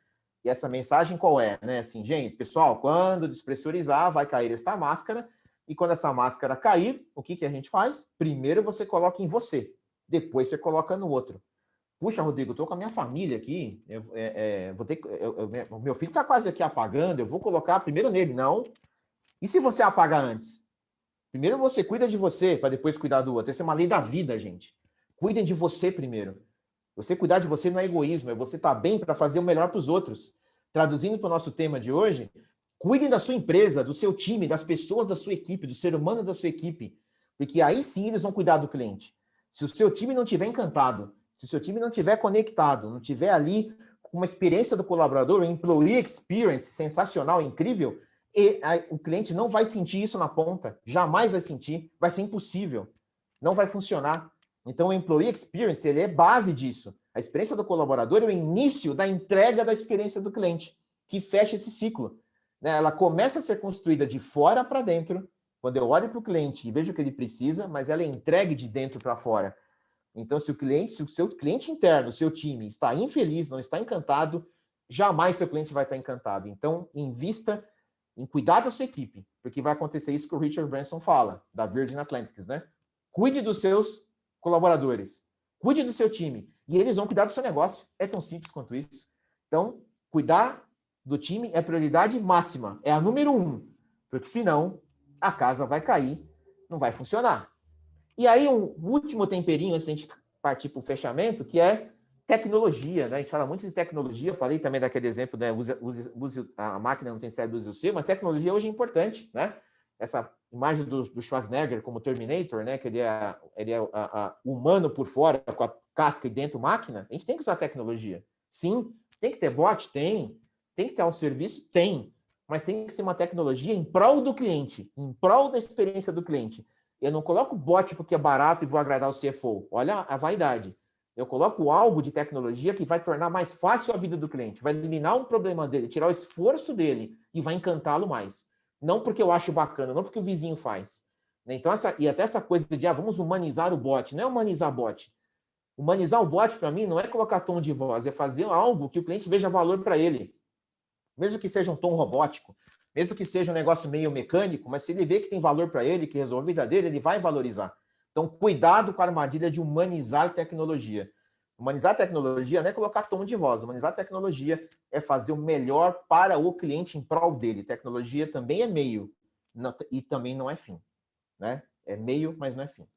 e essa mensagem qual é? Né, assim, gente, pessoal, quando despressurizar, vai cair esta máscara, e quando essa máscara cair, o que a gente faz? Primeiro você coloca em você, depois você coloca no outro. Puxa, Rodrigo, eu estou com a minha família aqui, o meu filho está quase aqui apagando, eu vou colocar primeiro nele. Não. E se você apagar antes? Primeiro você cuida de você, para depois cuidar do outro. Essa é uma lei da vida, gente. Cuidem de você primeiro. Você cuidar de você não é egoísmo, é você estar bem para fazer o melhor para os outros. Traduzindo para o nosso tema de hoje, cuidem da sua empresa, do seu time, das pessoas da sua equipe, do ser humano da sua equipe, porque aí sim eles vão cuidar do cliente. Se o seu time não estiver encantado, se o seu time não estiver conectado, não estiver ali com uma experiência do colaborador, um employee experience sensacional, incrível, o cliente não vai sentir isso na ponta, jamais vai sentir, vai ser impossível, não vai funcionar. Então, o employee experience, ele é base disso. A experiência do colaborador é o início da entrega da experiência do cliente, que fecha esse ciclo. Ela começa a ser construída de fora para dentro, quando eu olho para o cliente e vejo o que ele precisa, mas ela é entregue de dentro para fora. Então, se o seu cliente interno, o seu time está infeliz, não está encantado, jamais seu cliente vai estar encantado. Então, invista em cuidar da sua equipe, porque vai acontecer isso que o Richard Branson fala, da Virgin Atlantic, né? Cuide dos seus colaboradores, cuide do seu time, e eles vão cuidar do seu negócio. É tão simples quanto isso. Então, cuidar do time é prioridade máxima, é a número 1, porque senão a casa vai cair, não vai funcionar. E aí, um último temperinho, antes de a gente partir para o fechamento, que é tecnologia, né? A gente fala muito de tecnologia, eu falei também daquele exemplo, né? A máquina não tem cérebro, use o seu, mas tecnologia hoje é importante, né? Essa imagem do Schwarzenegger como Terminator, né? Que ele é humano por fora, com a casca e dentro máquina. A gente tem que usar tecnologia. Sim, tem que ter bot? Tem que ter autosserviço? Tem. Mas tem que ser uma tecnologia em prol do cliente, em prol da experiência do cliente. Eu não coloco bot porque é barato e vou agradar o CFO. Olha a vaidade. Eu coloco algo de tecnologia que vai tornar mais fácil a vida do cliente, vai eliminar um problema dele, tirar o esforço dele e vai encantá-lo mais. Não porque eu acho bacana, não porque o vizinho faz. Então, até essa coisa de vamos humanizar o bot, não é humanizar bot. Humanizar o bot, para mim, não é colocar tom de voz, é fazer algo que o cliente veja valor para ele. Mesmo que seja um tom robótico, mesmo que seja um negócio meio mecânico, mas se ele vê que tem valor para ele, que resolve a vida dele, ele vai valorizar. Então, cuidado com a armadilha de humanizar tecnologia. Humanizar tecnologia não é colocar tom de voz. Humanizar tecnologia é fazer o melhor para o cliente em prol dele. Tecnologia também é meio e também não é fim, né? É meio, mas não é fim.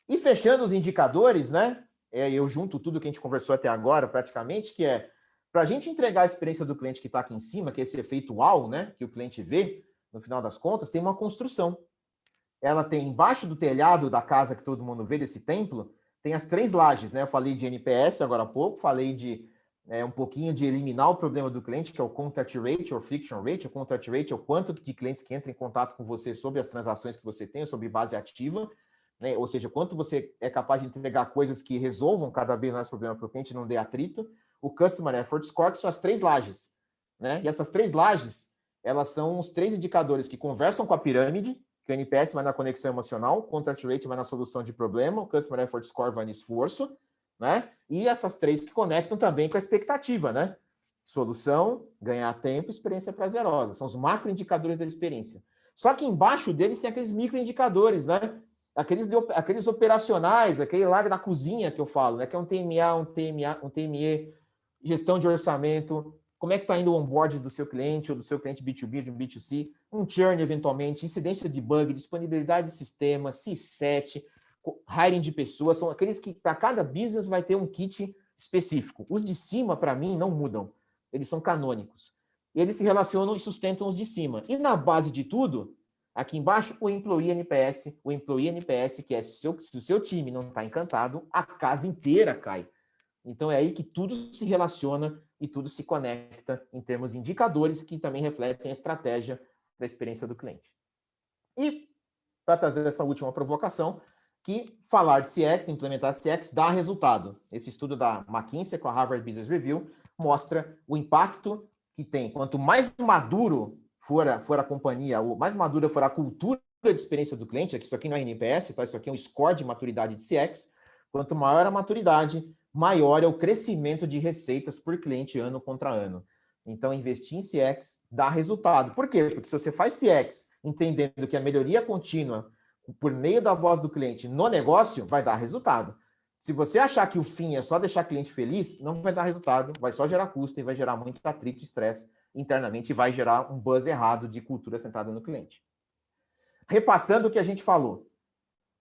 E fechando os indicadores, né? Eu junto tudo que a gente conversou até agora, praticamente, que é para a gente entregar a experiência do cliente que está aqui em cima, que é esse efeito uau, né? Que o cliente vê, no final das contas, tem uma construção. Ela tem embaixo do telhado da casa que todo mundo vê, desse templo, tem as 3 lajes, né? Eu falei de NPS agora há pouco, falei de um pouquinho de eliminar o problema do cliente, que é o contact rate ou friction rate. O contact rate é o quanto de clientes que entram em contato com você sobre as transações que você tem, sobre base ativa, né? Ou seja, quanto você é capaz de entregar coisas que resolvam cada vez mais o problema para o cliente, não dê atrito. O Customer Effort Score, que são as 3 lajes, né? E essas 3 lajes, elas são os 3 indicadores que conversam com a pirâmide, que o NPS vai na conexão emocional, o Contact Rate vai na solução de problema, o Customer Effort Score vai no esforço, né? E essas 3 que conectam também com a expectativa, né? Solução, ganhar tempo, experiência prazerosa. São os macroindicadores da experiência. Só que embaixo deles tem aqueles microindicadores, né? Aqueles operacionais, aquele lá da cozinha que eu falo, né? Que é um TMA, um TME, gestão de orçamento, como é que está indo o onboard do seu cliente ou do seu cliente B2B, de um B2C, um churn eventualmente, incidência de bug, disponibilidade de sistema, C7, hiring de pessoas, são aqueles que para cada business vai ter um kit específico. Os de cima, para mim, não mudam. Eles são canônicos. E eles se relacionam e sustentam os de cima. E na base de tudo, aqui embaixo, o Employee NPS. O Employee NPS, que é se o seu time não está encantado, a casa inteira cai. Então é aí que tudo se relaciona e tudo se conecta em termos de indicadores que também refletem a estratégia da experiência do cliente. E para trazer essa última provocação, que falar de CX, implementar CX, dá resultado. Esse estudo da McKinsey com a Harvard Business Review mostra o impacto que tem. Quanto mais maduro for a companhia, ou mais madura for a cultura de experiência do cliente, isso aqui não é NPS, tá? Isso aqui é um score de maturidade de CX, quanto maior a maturidade, maior é o crescimento de receitas por cliente ano contra ano. Então, investir em CX dá resultado. Por quê? Porque se você faz CX entendendo que a melhoria contínua por meio da voz do cliente no negócio, vai dar resultado. Se você achar que o fim é só deixar o cliente feliz, não vai dar resultado, vai só gerar custo e vai gerar muito atrito e estresse internamente e vai gerar um buzz errado de cultura centrada no cliente. Repassando o que a gente falou.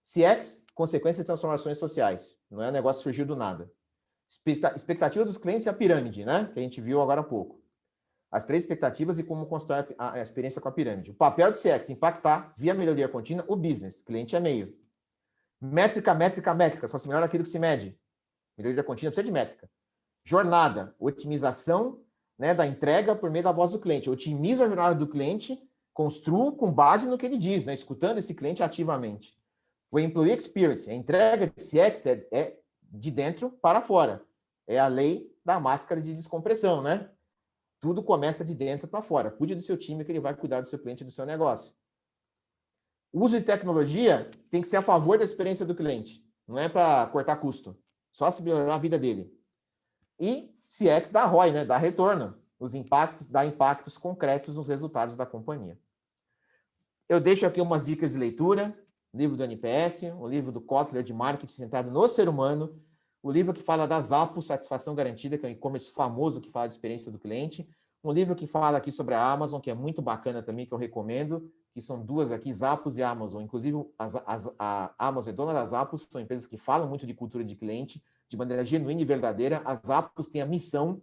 CX, consequência de transformações sociais. Não é um negócio que surgiu do nada. Expectativa dos clientes e a pirâmide, né? Que a gente viu agora há pouco. As 3 expectativas e como constrói a experiência com a pirâmide. O papel de CX, impactar via melhoria contínua o business. Cliente é meio. Métrica, métrica, métrica. Só se melhora aquilo que se mede. Melhoria contínua precisa de métrica. Jornada, otimização, né, da entrega por meio da voz do cliente. Otimiza a jornada do cliente, construo com base no que ele diz, né, escutando esse cliente ativamente. O Employee Experience, a entrega de CX é de dentro para fora. É a lei da máscara de descompressão, né? Tudo começa de dentro para fora. Cuide do seu time que ele vai cuidar do seu cliente e do seu negócio. O uso de tecnologia tem que ser a favor da experiência do cliente. Não é para cortar custo. Só se melhorar a vida dele. E CX dá ROI, né? Dá retorno. Dá impactos concretos nos resultados da companhia. Eu deixo aqui umas dicas de leitura. O livro do NPS, o livro do Kotler de marketing centrado no ser humano, o livro que fala das APOS, Satisfação Garantida, que é um e-commerce famoso que fala de experiência do cliente, um livro que fala aqui sobre a Amazon, que é muito bacana também, que eu recomendo, que são 2 aqui, Zappos e Amazon. Inclusive, a Amazon é dona das Zappos, são empresas que falam muito de cultura de cliente, de maneira genuína e verdadeira. As Zappos têm a missão,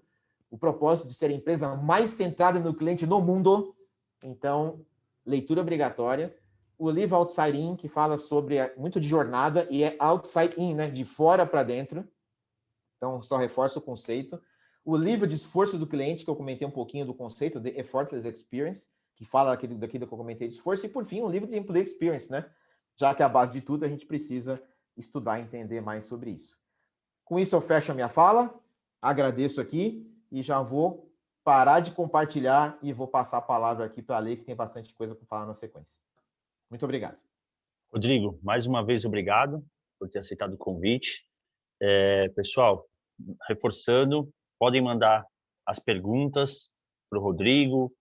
o propósito de ser a empresa mais centrada no cliente no mundo. Então, leitura obrigatória. O livro Outside In, que fala sobre muito de jornada, e é Outside In, né? De fora para dentro. Então, só reforça o conceito. O livro de esforço do cliente, que eu comentei um pouquinho do conceito de Effortless Experience, que fala daquilo que eu comentei de esforço. E, por fim, um livro de Employee Experience, né? Já que a base de tudo, a gente precisa estudar e entender mais sobre isso. Com isso, eu fecho a minha fala. Agradeço aqui e já vou parar de compartilhar e vou passar a palavra aqui para a Lei, que tem bastante coisa para falar na sequência. Muito obrigado. Rodrigo, mais uma vez, obrigado por ter aceitado o convite. Pessoal, reforçando, podem mandar as perguntas para o Rodrigo,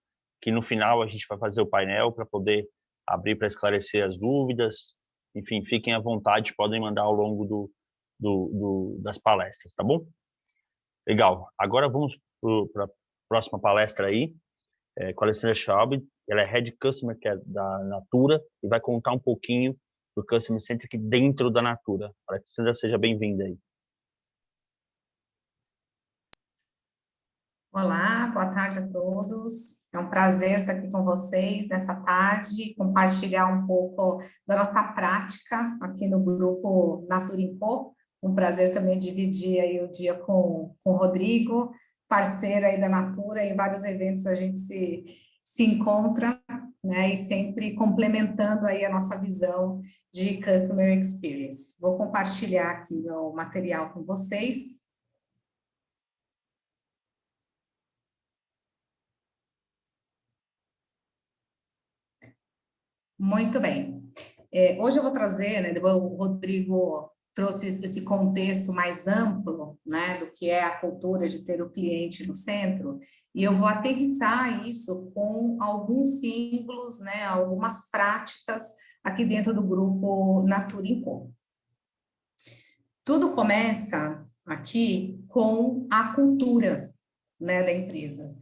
que no final a gente vai fazer o painel para poder abrir para esclarecer as dúvidas. Enfim, fiquem à vontade, podem mandar ao longo das palestras, tá bom? Legal. Agora vamos para a próxima palestra aí, com a Alessandra Schaub. Ela é Head Customer Care da Natura e vai contar um pouquinho do Customer Centric dentro da Natura. Alessandra, seja bem-vinda aí. Olá, boa tarde a todos. É um prazer estar aqui com vocês nessa tarde, compartilhar um pouco da nossa prática aqui no grupo Natura & Co. Um prazer também dividir aí o dia com o Rodrigo, parceiro aí da Natura. Em vários eventos a gente se encontra, né, e sempre complementando aí a nossa visão de Customer Experience. Vou compartilhar aqui o material com vocês. Muito bem. Hoje eu vou trazer, né, o Rodrigo trouxe esse contexto mais amplo, né, do que é a cultura de ter o cliente no centro, e eu vou aterrissar isso com alguns símbolos, né, algumas práticas aqui dentro do grupo Natura & Co. Tudo começa aqui com a cultura, né, da empresa,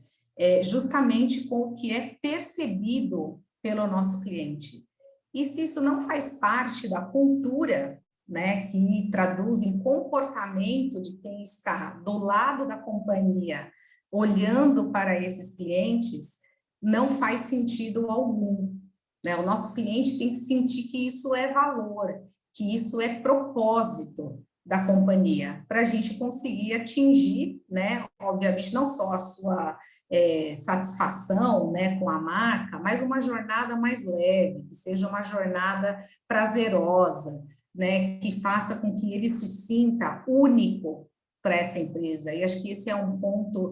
justamente com o que é percebido pelo nosso cliente. E se isso não faz parte da cultura, né, que traduz em comportamento de quem está do lado da companhia, olhando para esses clientes, não faz sentido algum, né? O nosso cliente tem que sentir que isso é valor, que isso é propósito da companhia, para a gente conseguir atingir, né, obviamente, não só a sua satisfação, né, com a marca, mas uma jornada mais leve, que seja uma jornada prazerosa, né, que faça com que ele se sinta único para essa empresa. E acho que esse é um ponto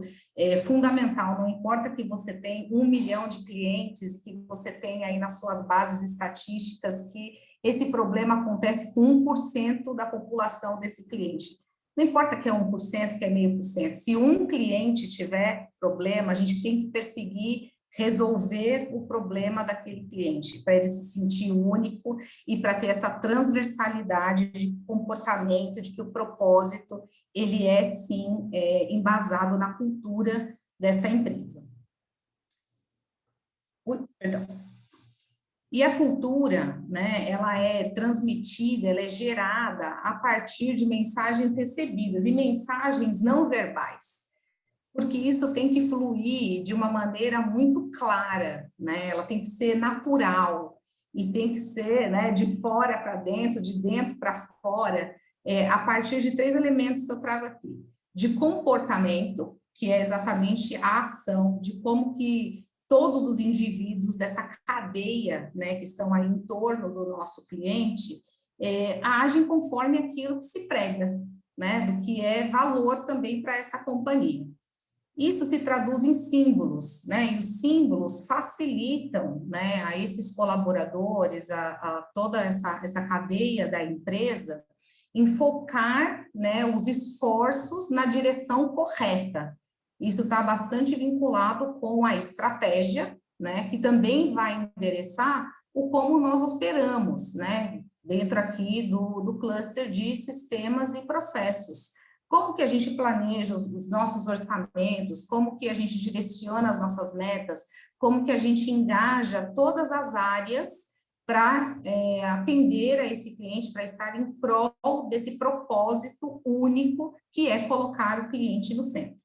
fundamental. Não importa que você tenha 1 milhão de clientes, que você tenha aí nas suas bases estatísticas que esse problema acontece com 1% da população desse cliente. Não importa que é 1%, que é 0,5%. Se um cliente tiver problema, a gente tem que perseguir resolver o problema daquele cliente, para ele se sentir único e para ter essa transversalidade de comportamento, de que o propósito, ele é, sim, embasado na cultura desta empresa. Perdão. E a cultura, né, ela é transmitida, ela é gerada a partir de mensagens recebidas, e mensagens não verbais, porque isso tem que fluir de uma maneira muito clara, né, ela tem que ser natural, e tem que ser, né, de fora para dentro, de dentro para fora, a partir de 3 elementos que eu trago aqui. De comportamento, que é exatamente a ação, de como que todos os indivíduos dessa cadeia, né, que estão aí em torno do nosso cliente, agem conforme aquilo que se prega, né, do que é valor também para essa companhia. Isso se traduz em símbolos, né, e os símbolos facilitam, né, a esses colaboradores, a toda essa cadeia da empresa, em focar, né, os esforços na direção correta. Isso está bastante vinculado com a estratégia, né, que também vai endereçar o como nós operamos, né, dentro aqui do cluster de sistemas e processos. Como que a gente planeja os nossos orçamentos, como que a gente direciona as nossas metas, como que a gente engaja todas as áreas para atender a esse cliente, para estar em prol desse propósito único que é colocar o cliente no centro.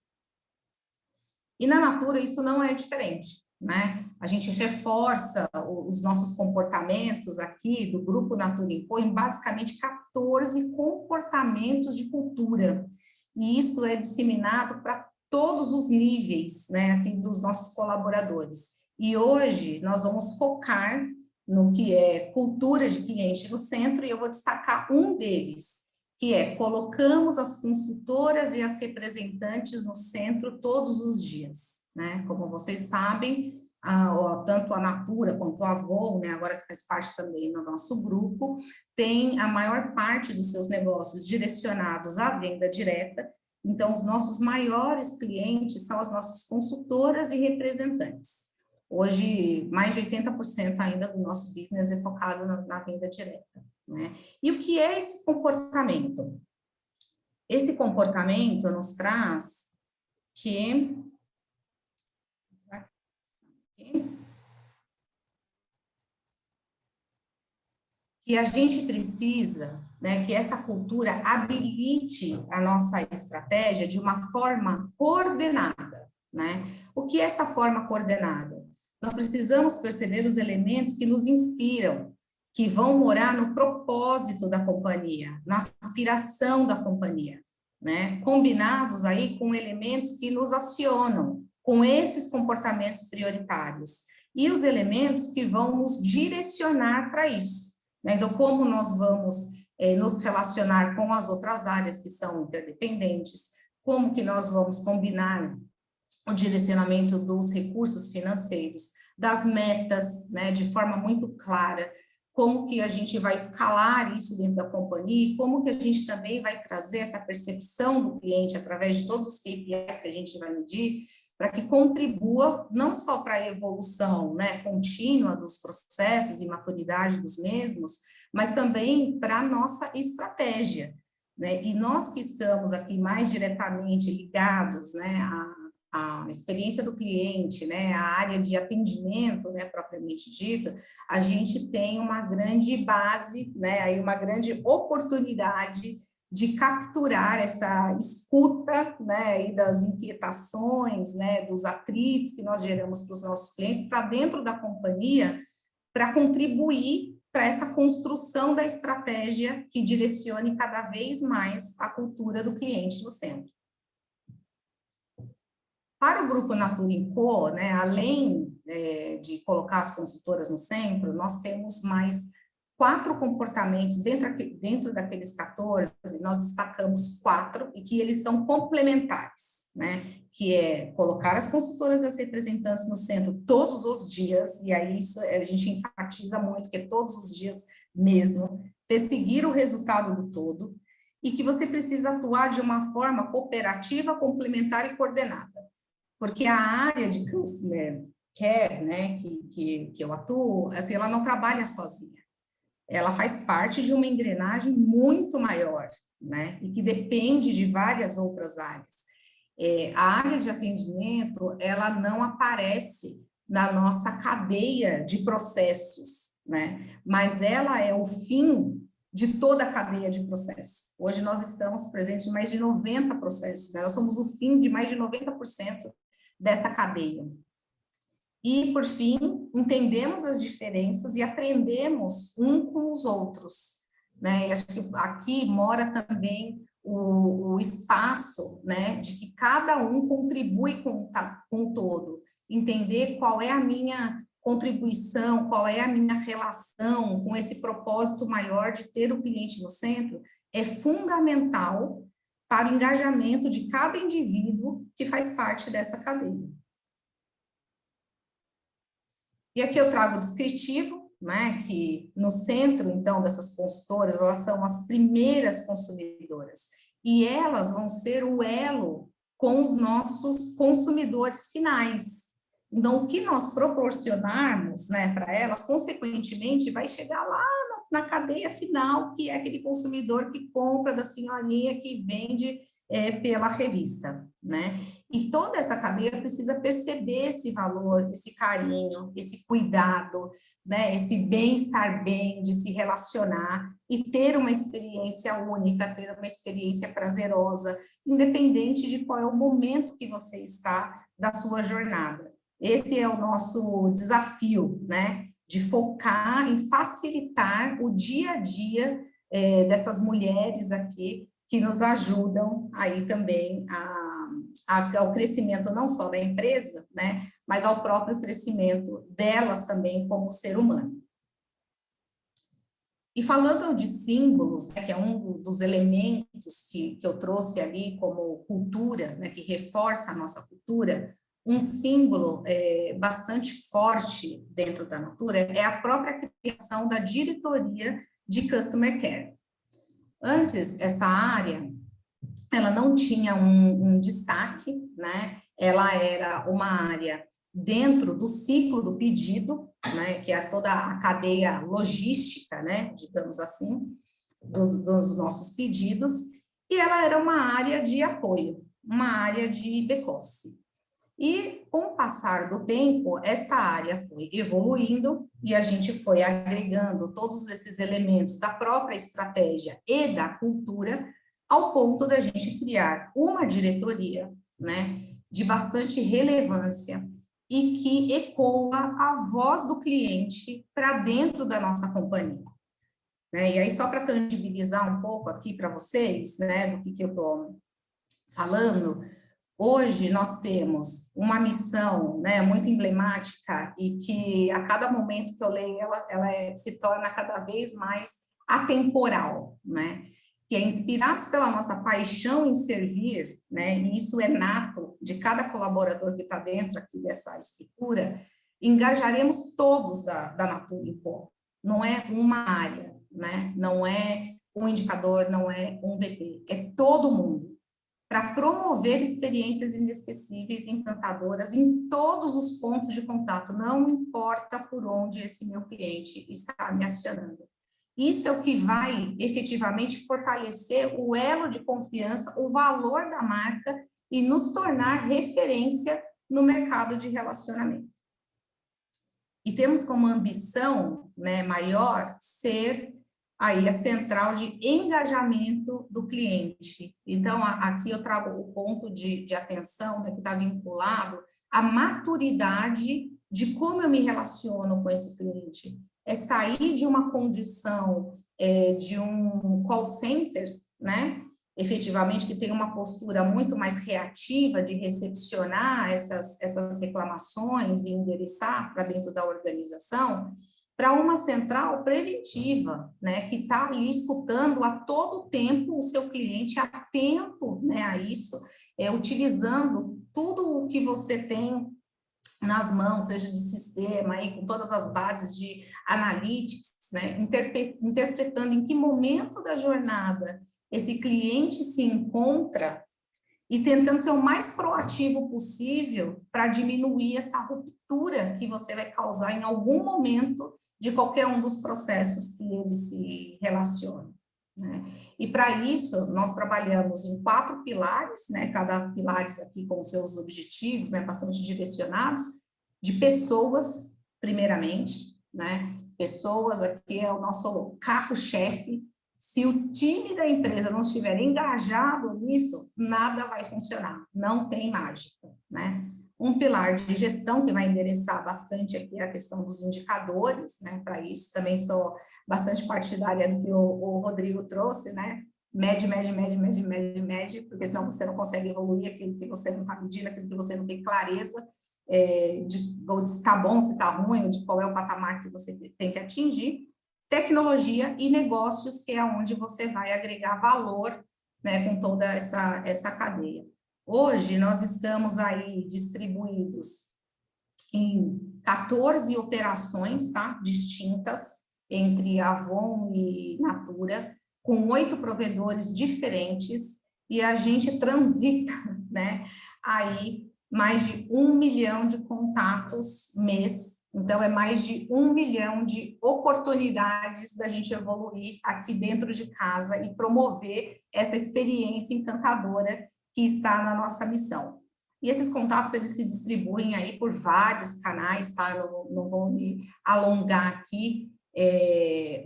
E na Natura isso não é diferente, né? A gente reforça os nossos comportamentos aqui do grupo Natura & Co em basicamente 14 comportamentos de cultura. E isso é disseminado para todos os níveis, né, aqui dos nossos colaboradores. E hoje nós vamos focar no que é cultura de cliente no centro, e eu vou destacar um deles, que é colocamos as consultoras e as representantes no centro todos os dias, né? Como vocês sabem, tanto a Natura quanto a Avon, né, agora que faz parte também do nosso grupo, tem a maior parte dos seus negócios direcionados à venda direta. Então, os nossos maiores clientes são as nossas consultoras e representantes. Hoje, mais de 80% ainda do nosso business é focado na venda direta, né? E o que é esse comportamento? Esse comportamento nos traz que a gente precisa, né, que essa cultura habilite a nossa estratégia de uma forma coordenada, né? O que é essa forma coordenada? Nós precisamos perceber os elementos que nos inspiram, que vão morar no propósito da companhia, na aspiração da companhia, né? Combinados aí com elementos que nos acionam, com esses comportamentos prioritários, e os elementos que vão nos direcionar para isso. Então, como nós vamos nos relacionar com as outras áreas que são interdependentes, como que nós vamos combinar o direcionamento dos recursos financeiros, das metas, né, de forma muito clara, como que a gente vai escalar isso dentro da companhia, e como que a gente também vai trazer essa percepção do cliente através de todos os KPIs que a gente vai medir, para que contribua não só para a evolução, né, contínua dos processos e maturidade dos mesmos, mas também para a nossa estratégia, né? E nós que estamos aqui mais diretamente ligados, né, à experiência do cliente, né, à área de atendimento, né, propriamente dito, a gente tem uma grande base, né, aí uma grande oportunidade de capturar essa escuta, né, e das inquietações, né, dos atritos que nós geramos para os nossos clientes, para dentro da companhia, para contribuir para essa construção da estratégia que direcione cada vez mais a cultura do cliente no centro. Para o Grupo Natura & Co, né, além de colocar as consultoras no centro, nós temos mais 4 comportamentos dentro daqueles 14, nós destacamos 4, e que eles são complementares, né? Que é colocar as consultoras e as representantes no centro todos os dias, e aí isso a gente enfatiza muito, que é todos os dias mesmo, perseguir o resultado do todo, e que você precisa atuar de uma forma cooperativa, complementar e coordenada. Porque a área de Customer Care, né, que eu atuo, assim, ela não trabalha sozinha. Ela faz parte de uma engrenagem muito maior, né? E que depende de várias outras áreas. A área de atendimento, ela não aparece na nossa cadeia de processos, né? Mas ela é o fim de toda a cadeia de processos. Hoje nós estamos presentes em mais de 90 processos, né? Nós somos o fim de mais de 90% dessa cadeia. E, por fim, entendemos as diferenças e aprendemos um com os outros, né? E acho que aqui mora também o espaço, né, de que cada um contribui com o todo. Entender qual é a minha contribuição, qual é a minha relação com esse propósito maior de ter o cliente no centro, é fundamental para o engajamento de cada indivíduo que faz parte dessa cadeia. E aqui eu trago o descritivo, né, que no centro, então, dessas consultoras, elas são as primeiras consumidoras, e elas vão ser o elo com os nossos consumidores finais. Então, o que nós proporcionarmos, né, para elas, consequentemente, vai chegar lá na cadeia final, que é aquele consumidor que compra da senhorinha que vende pela revista, né? E toda essa cadeia precisa perceber esse valor, esse carinho, esse cuidado, né, esse bem-estar bem, de se relacionar e ter uma experiência única, ter uma experiência prazerosa, independente de qual é o momento que você está da sua jornada. Esse é o nosso desafio, né, de focar em facilitar o dia a dia dessas mulheres aqui, que nos ajudam aí também ao crescimento não só da empresa, né, mas ao próprio crescimento delas também como ser humano. E falando de símbolos, né, que é um dos elementos que eu trouxe ali como cultura, né, que reforça a nossa cultura, um símbolo bastante forte dentro da Natura é a própria criação da diretoria de Customer Care. Antes, essa área, ela não tinha um destaque, né? Ela era uma área dentro do ciclo do pedido, né? Que é toda a cadeia logística, né? Digamos assim, dos nossos pedidos, e ela era uma área de apoio, uma área de back-office. E, com o passar do tempo, essa área foi evoluindo e a gente foi agregando todos esses elementos da própria estratégia e da cultura, ao ponto da gente criar uma diretoria, né, de bastante relevância e que ecoa a voz do cliente para dentro da nossa companhia. Né? E aí, só para tangibilizar um pouco aqui para vocês, né, do que eu estou falando, hoje nós temos uma missão, né, muito emblemática e que a cada momento que eu leio ela se torna cada vez mais atemporal, né? Que é inspirados pela nossa paixão em servir, né? E isso é nato de cada colaborador que está dentro aqui dessa estrutura. Engajaremos todos da Natura & Co. Não é uma área, né? Não é um indicador, não é um VP, é todo mundo, para promover experiências inesquecíveis e encantadoras em todos os pontos de contato, não importa por onde esse meu cliente está me acionando. Isso é o que vai efetivamente fortalecer o elo de confiança, o valor da marca e nos tornar referência no mercado de relacionamento. E temos como ambição, né, maior ser aí a central de engajamento do cliente. Então, aqui eu trago o ponto de atenção, né, que está vinculado à maturidade de como eu me relaciono com esse cliente. É sair de uma condição de um call center, né, efetivamente, que tem uma postura muito mais reativa de recepcionar essas reclamações e endereçar para dentro da organização, para uma central preventiva, né, que está ali escutando a todo tempo o seu cliente, atento, né, a isso, utilizando tudo o que você tem nas mãos, seja de sistema, aí, com todas as bases de analytics, né, interpretando em que momento da jornada esse cliente se encontra e tentando ser o mais proativo possível para diminuir essa ruptura que você vai causar em algum momento de qualquer um dos processos que ele se relaciona, né? E para isso, nós trabalhamos em 4 pilares, né? Cada pilar aqui com seus objetivos, né? Bastante direcionados, de pessoas, primeiramente, né? Pessoas aqui é o nosso carro-chefe. Se o time da empresa não estiver engajado nisso, nada vai funcionar, não tem mágica, né? Um pilar de gestão que vai endereçar bastante aqui a questão dos indicadores, né? Para isso também sou bastante partidária do que o Rodrigo trouxe, né? Mede, porque senão você não consegue evoluir aquilo que você não está medindo, aquilo que você não tem clareza de se está bom, se está ruim, ou de qual é o patamar que você tem que atingir. Tecnologia e negócios, que é onde você vai agregar valor, né, com toda essa cadeia. Hoje, nós estamos aí distribuídos em 14 operações, tá, distintas, entre Avon e Natura, com 8 provedores diferentes, e a gente transita, né, aí mais de 1 milhão de contatos mês. Então, é mais de 1 milhão de oportunidades da gente evoluir aqui dentro de casa e promover essa experiência encantadora que está na nossa missão. E esses contatos, eles se distribuem aí por vários canais, tá? Não vou me alongar aqui,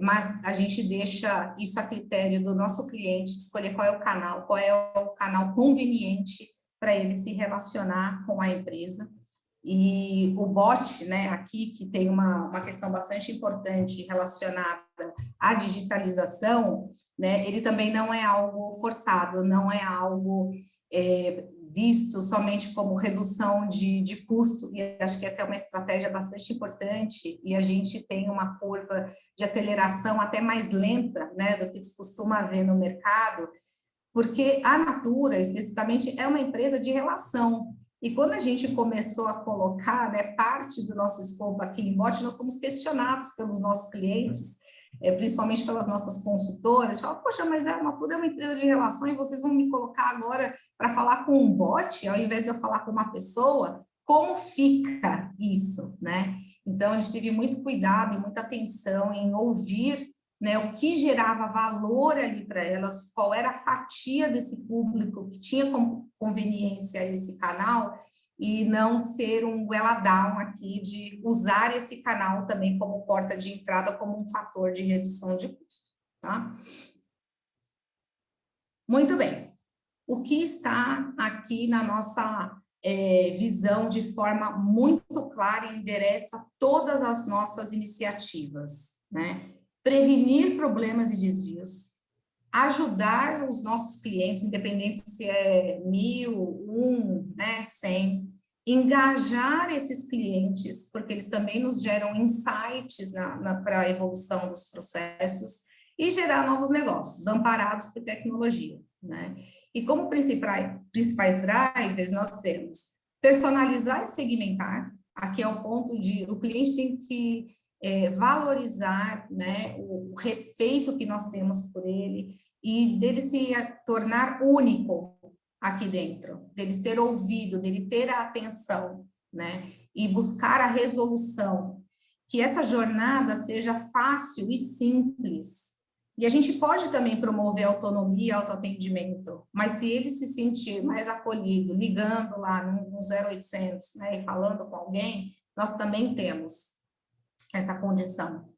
mas a gente deixa isso a critério do nosso cliente, escolher qual é o canal conveniente para ele se relacionar com a empresa. E o bot, né, aqui, que tem uma questão bastante importante relacionada à digitalização, né, ele também não é algo forçado, não é algo visto somente como redução de custo, e acho que essa é uma estratégia bastante importante, e a gente tem uma curva de aceleração até mais lenta, né, do que se costuma ver no mercado, porque a Natura, especificamente, é uma empresa de relação. E quando a gente começou a colocar, né, parte do nosso escopo aqui em bot, nós fomos questionados pelos nossos clientes, principalmente pelas nossas consultoras, falam, poxa, mas a Natura é uma empresa de relação e vocês vão me colocar agora para falar com um bot, ao invés de eu falar com uma pessoa, como fica isso, né? Então, a gente teve muito cuidado e muita atenção em ouvir, né, o que gerava valor ali para elas, qual era a fatia desse público que tinha como conveniência esse canal, e não ser um goela down aqui de usar esse canal também como porta de entrada, como um fator de redução de custo, tá? Muito bem. O que está aqui na nossa visão de forma muito clara e endereça todas as nossas iniciativas, né? Prevenir problemas e desvios, ajudar os nossos clientes, independente se é 1.000, 1, né, 100, engajar esses clientes, porque eles também nos geram insights para a evolução dos processos, e gerar novos negócios, amparados por tecnologia, né? E como principais drivers, nós temos personalizar e segmentar, aqui é o ponto de o cliente tem que valorizar, né, o respeito que nós temos por ele e dele se tornar único aqui dentro, dele ser ouvido, dele ter a atenção, né, e buscar a resolução, que essa jornada seja fácil e simples. E a gente pode também promover autonomia e autoatendimento, mas se ele se sentir mais acolhido, ligando lá no 0800, né, e falando com alguém, nós também temos essa condição.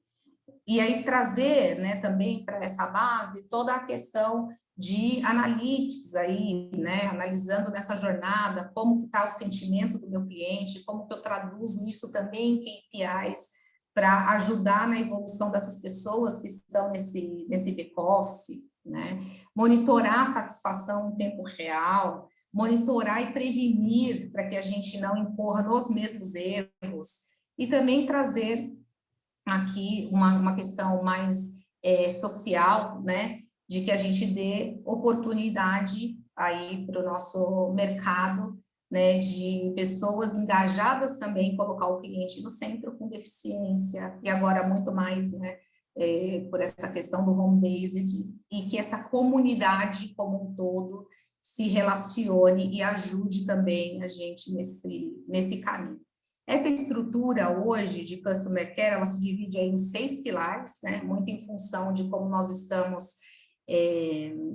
E aí trazer, né, também para essa base toda a questão de analytics aí, né, analisando nessa jornada como que está o sentimento do meu cliente, como que eu traduzo isso também em KPIs para ajudar na evolução dessas pessoas que estão nesse back-office, né, monitorar a satisfação em tempo real, monitorar e prevenir para que a gente não incorra nos mesmos erros, e também trazer aqui uma questão mais social, né, de que a gente dê oportunidade aí para o nosso mercado, né, de pessoas engajadas também em colocar o cliente no centro com deficiência, e agora muito mais, né, por essa questão do home-based, e que essa comunidade como um todo se relacione e ajude também a gente nesse caminho. Essa estrutura hoje de Customer Care, ela se divide aí em 6 pilares, né, muito em função de como nós estamos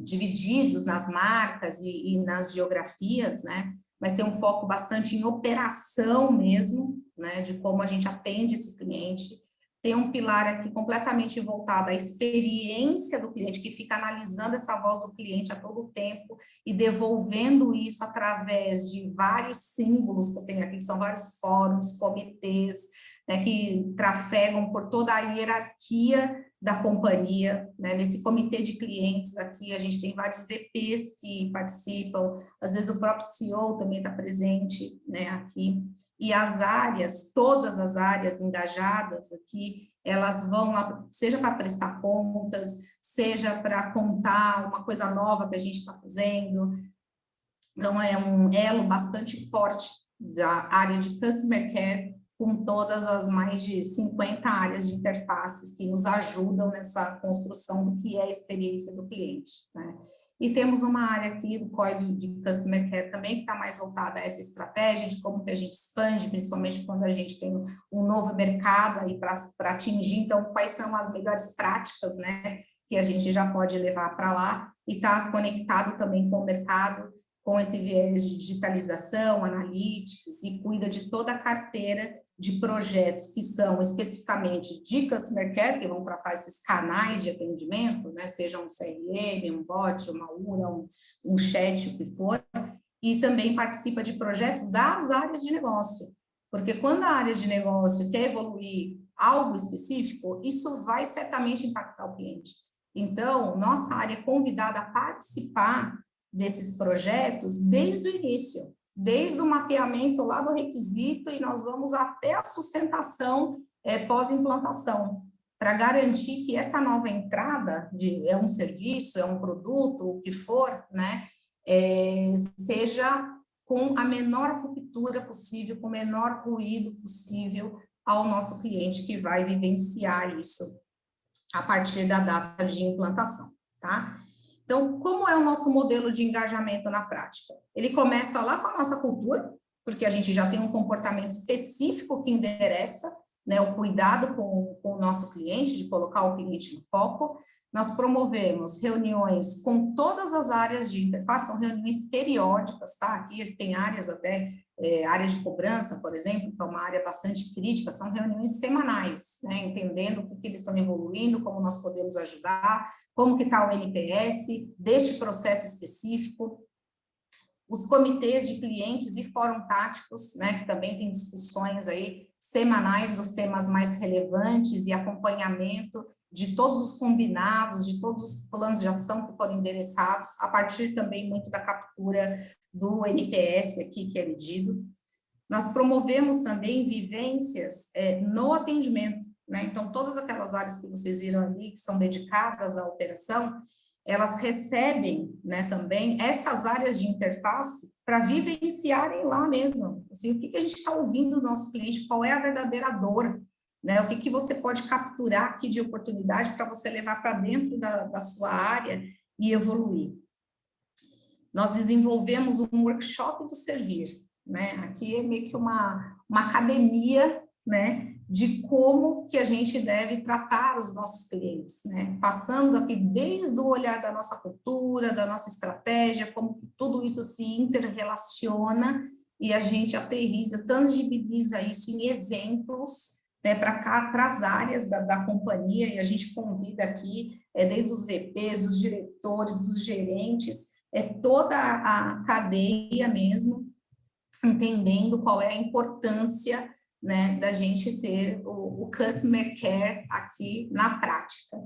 divididos nas marcas e nas geografias, né, mas tem um foco bastante em operação mesmo, né, de como a gente atende esse cliente. Tem um pilar aqui completamente voltado à experiência do cliente, que fica analisando essa voz do cliente a todo tempo e devolvendo isso através de vários símbolos que eu tenho aqui, que são vários fóruns, comitês, né, que trafegam por toda a hierarquia da companhia, né? Nesse comitê de clientes aqui, a gente tem vários VPs que participam, às vezes o próprio CEO também está presente, né, aqui, e as áreas, todas as áreas engajadas aqui, elas vão lá, seja para prestar contas, seja para contar uma coisa nova que a gente está fazendo. Então, é um elo bastante forte da área de Customer Care, com todas as mais de 50 áreas de interfaces que nos ajudam nessa construção do que é a experiência do cliente, né? E temos uma área aqui do código de Customer Care também, que está mais voltada a essa estratégia de como que a gente expande, principalmente quando a gente tem um novo mercado aí para atingir, então, quais são as melhores práticas, né, que a gente já pode levar para lá, e está conectado também com o mercado, com esse viés de digitalização, analytics, e cuida de toda a carteira de projetos que são especificamente de Customer Care, que vão tratar esses canais de atendimento, né, seja um CRM, um bot, uma URA, um chat, o que for, e também participa de projetos das áreas de negócio, porque quando a área de negócio quer evoluir algo específico, isso vai certamente impactar o cliente. Então, nossa área é convidada a participar desses projetos desde o início, desde o mapeamento lá do requisito, e nós vamos até a sustentação pós-implantação, para garantir que essa nova entrada, é um serviço, é um produto, o que for, né, seja com a menor ruptura possível, com o menor ruído possível ao nosso cliente que vai vivenciar isso a partir da data de implantação, tá? Então, como é o nosso modelo de engajamento na prática? Ele começa lá com a nossa cultura, porque a gente já tem um comportamento específico que endereça, né, o cuidado com o nosso cliente, de colocar o cliente no foco. Nós promovemos reuniões com todas as áreas de interface, são reuniões periódicas, tá? Aqui tem áreas até, área de cobrança, por exemplo, que é uma área bastante crítica, são reuniões semanais, né? Entendendo o que eles estão evoluindo, como nós podemos ajudar, como que está o NPS deste processo específico. Os comitês de clientes e fórum táticos, né, que também tem discussões aí semanais dos temas mais relevantes e acompanhamento de todos os combinados, de todos os planos de ação que foram endereçados, a partir também muito da captura do NPS aqui que é medido. Nós promovemos também vivências no atendimento, né? Então, todas aquelas áreas que vocês viram ali, que são dedicadas à operação, elas recebem, né, também essas áreas de interface para vivenciarem lá mesmo, assim, o que a gente está ouvindo do nosso cliente, qual é a verdadeira dor, né, o que você pode capturar aqui de oportunidade para você levar para dentro da sua área e evoluir. Nós desenvolvemos um workshop do servir, né, aqui é meio que uma academia, né, de como que a gente deve tratar os nossos clientes, né? Passando aqui desde o olhar da nossa cultura, da nossa estratégia, como tudo isso se interrelaciona e a gente aterriza, tangibiliza isso em exemplos, né, para as áreas da companhia, e a gente convida aqui, desde os VPs, dos diretores, dos gerentes, toda a cadeia mesmo, entendendo qual é a importância, né, da gente ter o Customer Care aqui na prática.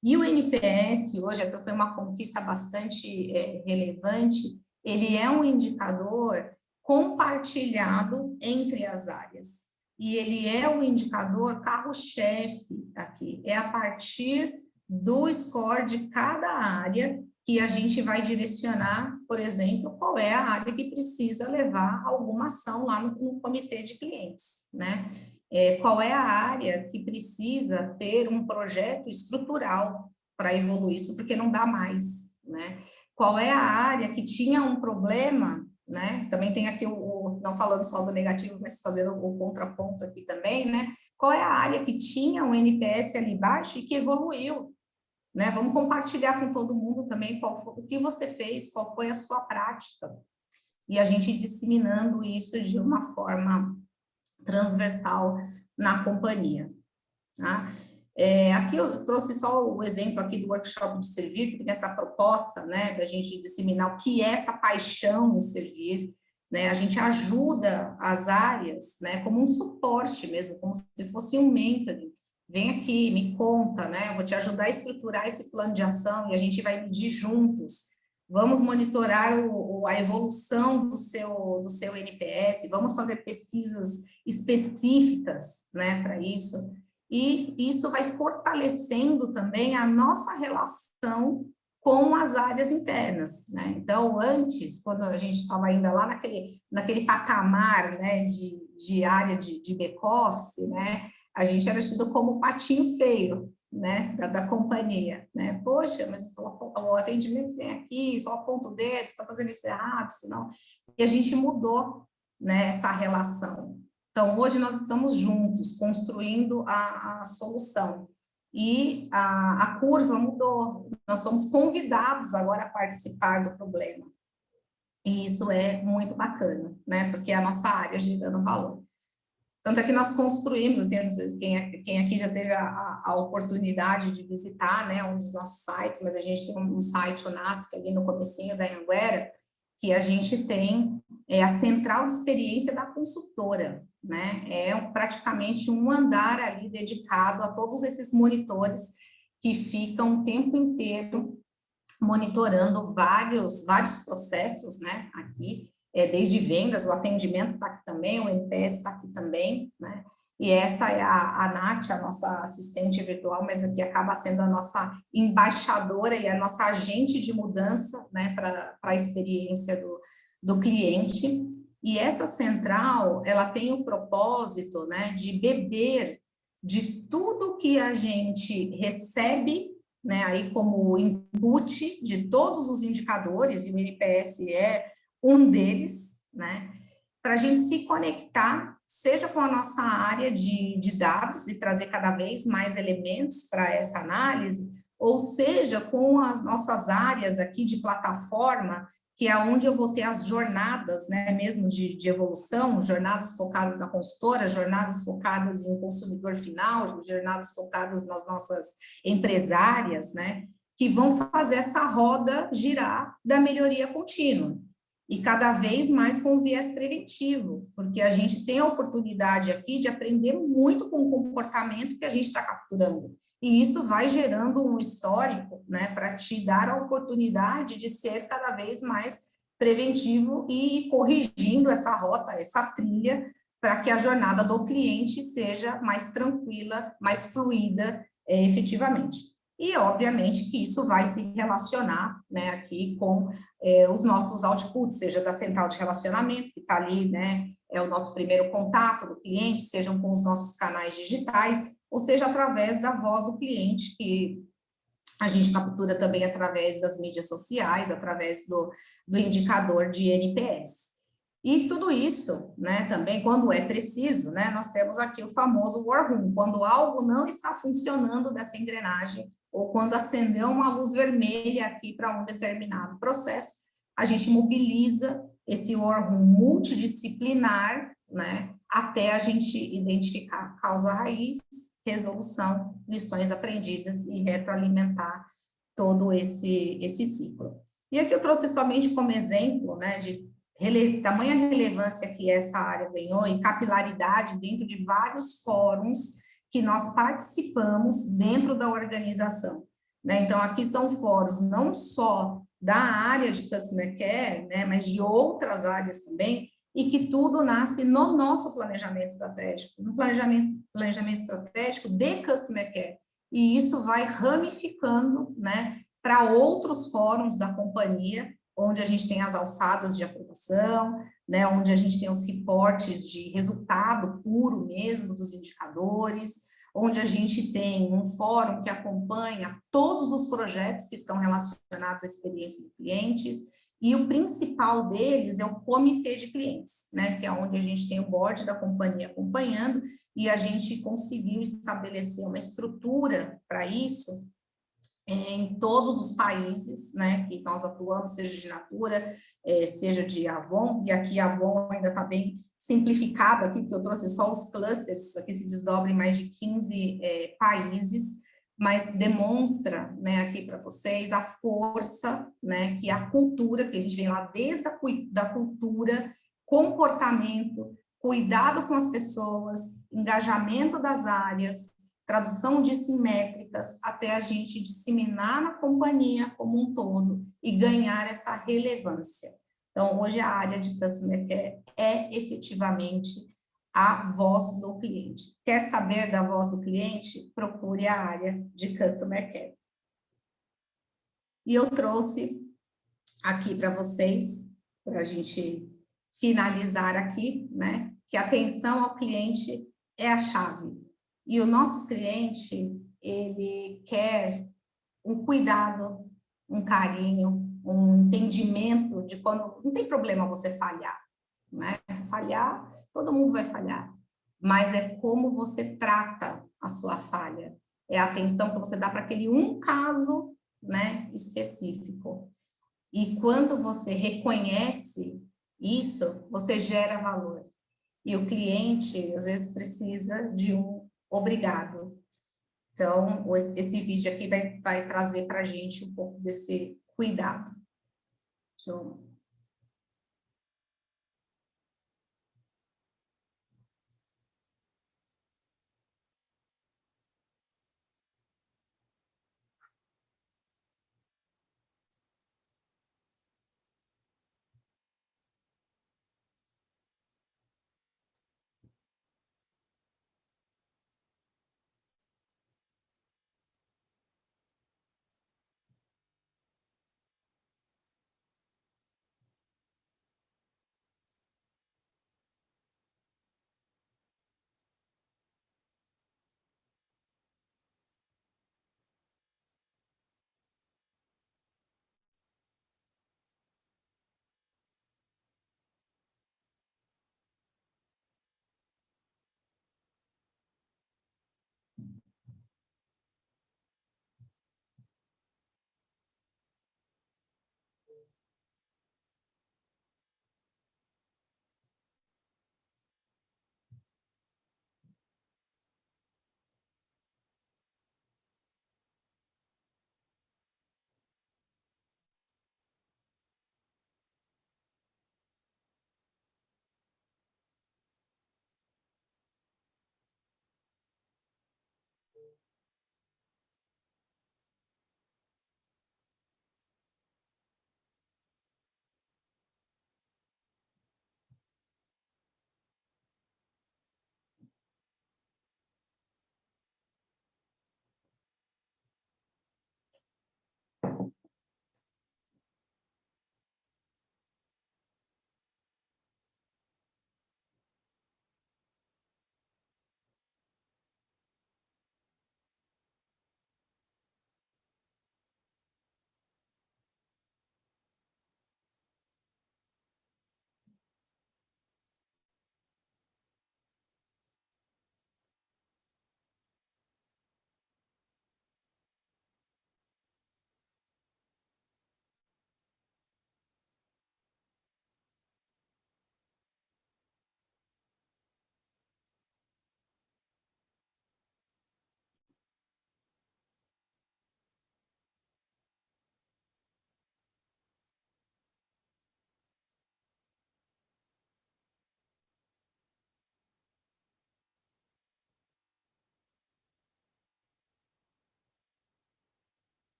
E o NPS, hoje, essa foi uma conquista bastante relevante, ele é um indicador compartilhado entre as áreas, e ele é o indicador carro-chefe aqui, é a partir do score de cada área que a gente vai direcionar, por exemplo, qual é a área que precisa levar alguma ação lá no comitê de clientes, né? Qual é a área que precisa ter um projeto estrutural para evoluir isso, porque não dá mais, né? Qual é a área que tinha um problema, né? Também tem aqui não falando só do negativo, mas fazendo o contraponto aqui também, né? Qual é a área que tinha um NPS ali baixo e que evoluiu? Né? Vamos compartilhar com todo mundo também o que você fez, qual foi a sua prática, e a gente disseminando isso de uma forma transversal na companhia. Tá? Aqui eu trouxe só o exemplo aqui do workshop de servir, que tem essa proposta, né, da gente disseminar o que é essa paixão em servir, né? A gente ajuda as áreas, né, como um suporte mesmo, como se fosse um mentoring. Vem aqui, me conta, né? Eu vou te ajudar a estruturar esse plano de ação e a gente vai medir juntos. Vamos monitorar a evolução do seu NPS, vamos fazer pesquisas específicas, né, para isso. E isso vai fortalecendo também a nossa relação com as áreas internas, né? Então, antes, quando a gente estava ainda lá naquele patamar, né, de área de back-office, né, a gente era tido como o patinho feio, né, da companhia, né? Poxa, mas o atendimento vem aqui, só aponta o dedo, está fazendo isso errado, isso não. E a gente mudou, né, essa relação. Então, hoje nós estamos juntos, construindo a solução. E a curva mudou. Nós somos convidados agora a participar do problema. E isso é muito bacana, né? Porque é a nossa área gerando valor. Tanto é que nós construímos, assim, não sei quem aqui já teve a oportunidade de visitar, né, um dos nossos sites, mas a gente tem um site, o NASC, ali no comecinho da Anhanguera, que a gente tem a central de experiência da consultora, né, praticamente um andar ali dedicado a todos esses monitores que ficam o tempo inteiro monitorando vários processos, né, aqui, desde vendas, o atendimento está aqui também, o NPS está aqui também, né? E essa é a Nath, a nossa assistente virtual, mas aqui acaba sendo a nossa embaixadora e a nossa agente de mudança, né, para a experiência do cliente, e essa central, ela tem o propósito, né, de beber de tudo que a gente recebe, né, aí como input de todos os indicadores, e o NPS é um deles, né, para a gente se conectar, seja com a nossa área de dados e trazer cada vez mais elementos para essa análise, ou seja, com as nossas áreas aqui de plataforma, que é onde eu vou ter as jornadas, né, mesmo de evolução, jornadas focadas na consultora, jornadas focadas em consumidor final, jornadas focadas nas nossas empresárias, né, que vão fazer essa roda girar da melhoria contínua. E cada vez mais com viés preventivo, porque a gente tem a oportunidade aqui de aprender muito com o comportamento que a gente está capturando. E isso vai gerando um histórico, né, para te dar a oportunidade de ser cada vez mais preventivo e corrigindo essa rota, essa trilha, para que a jornada do cliente seja mais tranquila, mais fluida, efetivamente. E, obviamente, que isso vai se relacionar, né, aqui com os nossos outputs, seja da central de relacionamento, que está ali, né, é o nosso primeiro contato do cliente, sejam com os nossos canais digitais, ou seja, através da voz do cliente, que a gente captura também através das mídias sociais, através do indicador de NPS. E tudo isso, né, também, quando é preciso, né, nós temos aqui o famoso war room, quando algo não está funcionando dessa engrenagem, ou quando acendeu uma luz vermelha aqui para um determinado processo, a gente mobiliza esse war room multidisciplinar, né, até a gente identificar causa raiz, resolução, lições aprendidas e retroalimentar todo esse ciclo. E aqui eu trouxe somente como exemplo, né, de tamanha relevância que essa área ganhou e capilaridade dentro de vários fóruns que nós participamos dentro da organização, né? Então, aqui são fóruns não só da área de Customer Care, né, mas de outras áreas também, e que tudo nasce no nosso planejamento estratégico, no planejamento estratégico de Customer Care. E isso vai ramificando, né, para outros fóruns da companhia, onde a gente tem as alçadas de aprovação, né, onde a gente tem os reportes de resultado puro mesmo dos indicadores, onde a gente tem um fórum que acompanha todos os projetos que estão relacionados à experiência dos clientes, e o principal deles é o comitê de clientes, né, que é onde a gente tem o board da companhia acompanhando, e a gente conseguiu estabelecer uma estrutura para isso, em todos os países, né, que nós atuamos, seja de Natura, seja de Avon, e aqui a Avon ainda está bem simplificado aqui, porque eu trouxe só os clusters, isso aqui se desdobra em mais de 15 países, mas demonstra, né, aqui para vocês a força, né, que a cultura, que a gente vem lá desde da cultura, comportamento, cuidado com as pessoas, engajamento das áreas, tradução disso em métricas, até a gente disseminar na companhia como um todo e ganhar essa relevância. Então, hoje a área de Customer Care é efetivamente a voz do cliente. Quer saber da voz do cliente? Procure a área de Customer Care. E eu trouxe aqui para vocês, para a gente finalizar aqui, né, que a atenção ao cliente é a chave. E o nosso cliente, ele quer um cuidado, um carinho, um entendimento de quando não tem problema você falhar, né? Falhar, todo mundo vai falhar, mas é como você trata a sua falha, é a atenção que você dá para aquele um caso, né, específico. E quando você reconhece isso, você gera valor. E o cliente, às vezes, precisa de um obrigado. Então, esse vídeo aqui vai trazer para a gente um pouco desse cuidado. Deixa eu...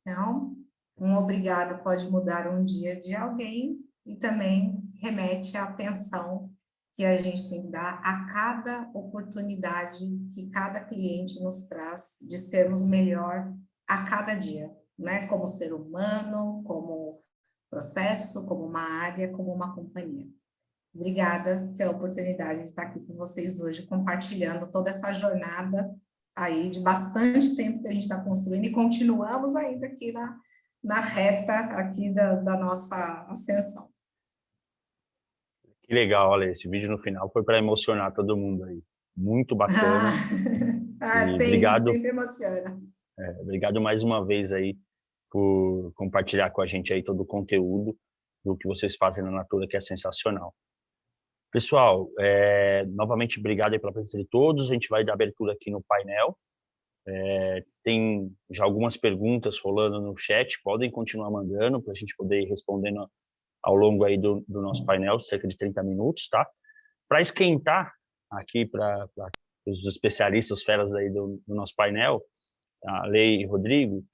Então, um obrigado pode mudar um dia de alguém e também remete à atenção que a gente tem que dar a cada oportunidade que cada cliente nos traz de sermos melhor a cada dia, né? Como ser humano, como processo, como uma área, como uma companhia. Obrigada pela oportunidade de estar aqui com vocês hoje, compartilhando toda essa jornada aí de bastante tempo que a gente está construindo e continuamos ainda aqui na reta aqui da nossa ascensão. Que legal, olha, esse vídeo no final foi para emocionar todo mundo aí. Muito bacana. E obrigado, sempre emociona. obrigado mais uma vez aí por compartilhar com a gente aí todo o conteúdo do que vocês fazem na Natura, que é sensacional. Pessoal, novamente obrigado aí pela presença de todos. A gente vai dar abertura aqui no painel. Tem já algumas perguntas rolando no chat, podem continuar mandando para a gente poder ir respondendo ao longo aí do nosso painel, cerca de 30 minutos, tá? Para esquentar aqui para os especialistas, feras aí do nosso painel, a Lei e Rodrigo,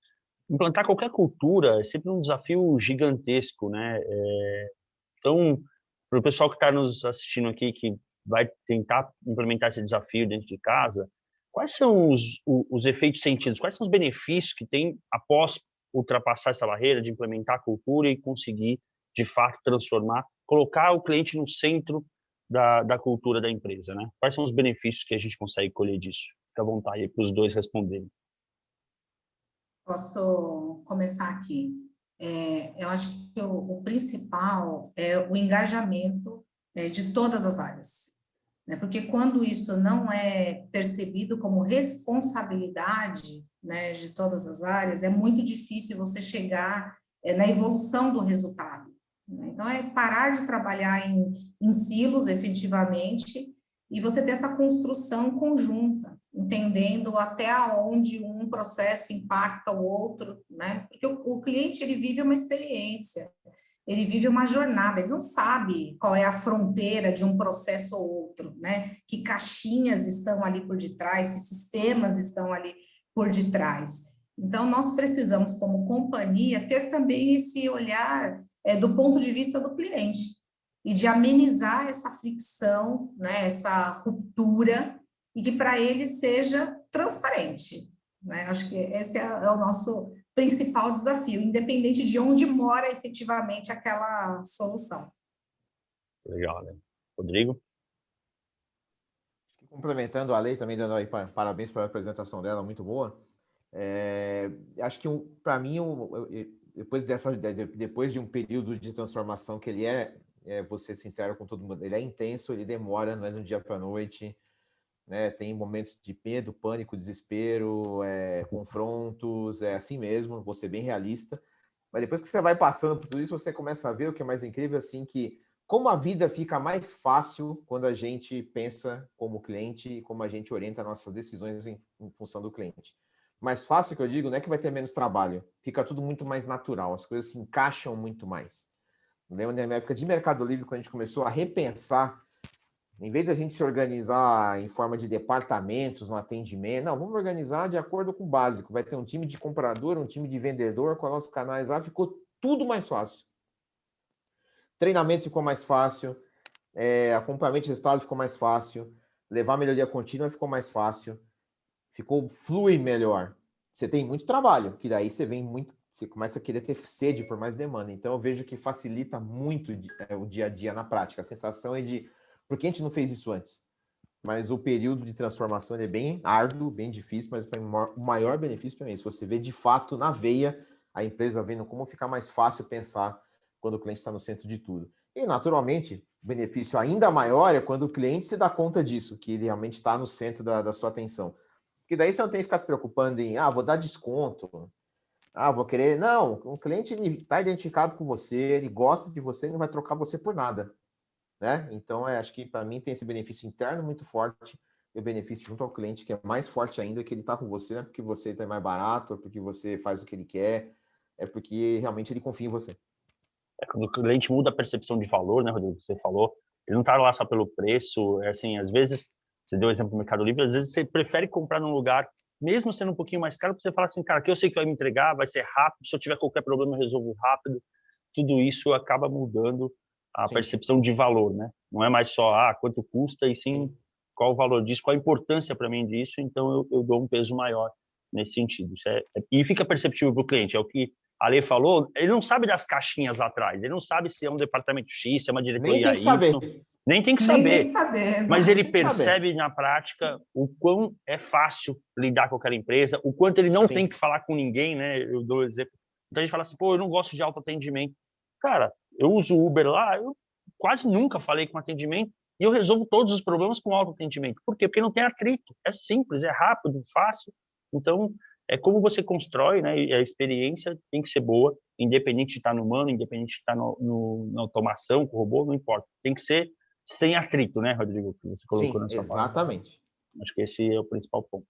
implantar qualquer cultura é sempre um desafio gigantesco, né? Então, para o pessoal que está nos assistindo aqui, que vai tentar implementar esse desafio dentro de casa, quais são os efeitos sentidos, quais são os benefícios que tem após ultrapassar essa barreira de implementar a cultura e conseguir, de fato, transformar, colocar o cliente no centro da cultura da empresa, né? Quais são os benefícios que a gente consegue colher disso? Fica à vontade aí para os dois responderem. Posso começar aqui. Eu acho que o principal é o engajamento de todas as áreas, né? Porque quando isso não é percebido como responsabilidade, né, de todas as áreas, é muito difícil você chegar na evolução do resultado, né? Então, é parar de trabalhar em silos, efetivamente, e você ter essa construção conjunta, entendendo até onde um processo impacta o outro, né? Porque o cliente, ele vive uma experiência, ele vive uma jornada, ele não sabe qual é a fronteira de um processo ou outro, né? Que caixinhas estão ali por detrás, que sistemas estão ali por detrás. Então, nós precisamos, como companhia, ter também esse olhar do ponto de vista do cliente, e de amenizar essa fricção, né, essa ruptura, e que para ele seja transparente, né? Acho que esse é o nosso principal desafio, independente de onde mora efetivamente aquela solução. Legal, né? Rodrigo? Complementando a Lei, também dando aí parabéns pela apresentação dela, muito boa. Acho que, para mim, depois de um período de transformação que ele vou ser sincero com todo mundo, ele é intenso, ele demora, não é de um dia para a noite, né? Tem momentos de medo, pânico, desespero, confrontos, é assim mesmo, vou ser bem realista. Mas depois que você vai passando por tudo isso, você começa a ver o que é mais incrível, assim, que como a vida fica mais fácil quando a gente pensa como cliente e como a gente orienta nossas decisões em função do cliente. Mais fácil que eu digo, não é que vai ter menos trabalho, fica tudo muito mais natural, as coisas se encaixam muito mais. Eu lembro na minha época de Mercado Livre, quando a gente começou a repensar, em vez de a gente se organizar em forma de departamentos, no atendimento, não, vamos organizar de acordo com o básico. Vai ter um time de comprador, um time de vendedor, com os nossos canais lá, ficou tudo mais fácil. Treinamento ficou mais fácil, acompanhamento de resultado ficou mais fácil, levar melhoria contínua ficou mais fácil, flui melhor. Você tem muito trabalho, que daí você começa a querer ter sede por mais demanda. Então, eu vejo que facilita muito o dia a dia na prática. A sensação é de, por que a gente não fez isso antes? Mas o período de transformação é bem árduo, bem difícil, mas o maior benefício para mim é isso. Você vê, de fato, na veia, a empresa vendo como ficar mais fácil pensar quando o cliente está no centro de tudo. E, naturalmente, o benefício ainda maior é quando o cliente se dá conta disso, que ele realmente está no centro da sua atenção. Porque daí você não tem que ficar se preocupando em, vou dar desconto, vou querer... Não, o cliente está identificado com você, ele gosta de você, ele não vai trocar você por nada, né? Então, acho que para mim tem esse benefício interno muito forte e o benefício junto ao cliente, que é mais forte ainda, que ele está com você, não é porque você está mais barato, é porque você faz o que ele quer, é porque realmente ele confia em você. Quando o cliente muda a percepção de valor, né, Rodrigo, que você falou, ele não está lá só pelo preço, assim, às vezes, você deu o exemplo do Mercado Livre, às vezes você prefere comprar num lugar mesmo sendo um pouquinho mais caro, você fala assim, cara, que eu sei que vai me entregar, vai ser rápido, se eu tiver qualquer problema, eu resolvo rápido. Tudo isso acaba mudando a Sim. percepção de valor, né? Não é mais só, quanto custa, e sim, qual o valor disso, qual a importância para mim disso, então eu dou um peso maior nesse sentido. E fica perceptível para o cliente, é o que a Lê falou, ele não sabe das caixinhas lá atrás, ele não sabe se é um departamento X, se é uma Nem diretoria tem que Y, saber. nem tem que Nem tem que saber. saber, Mas exato. ele percebe na prática o quão é fácil lidar com aquela empresa, o quanto ele não tem que falar com ninguém, né? Eu dou um exemplo. Então a gente fala assim, pô, eu não gosto de autoatendimento. Cara, eu uso o Uber lá, eu quase nunca falei com atendimento e eu resolvo todos os problemas com autoatendimento. Por quê? Porque não tem atrito, é simples, é rápido, fácil. Então, é como você constrói, né? E a experiência tem que ser boa, independente de estar no humano, independente de estar na automação, com o robô, não importa. Tem que ser sem atrito, né, Rodrigo, que você colocou Sim, na sua fala. exatamente. Acho que esse é o principal ponto.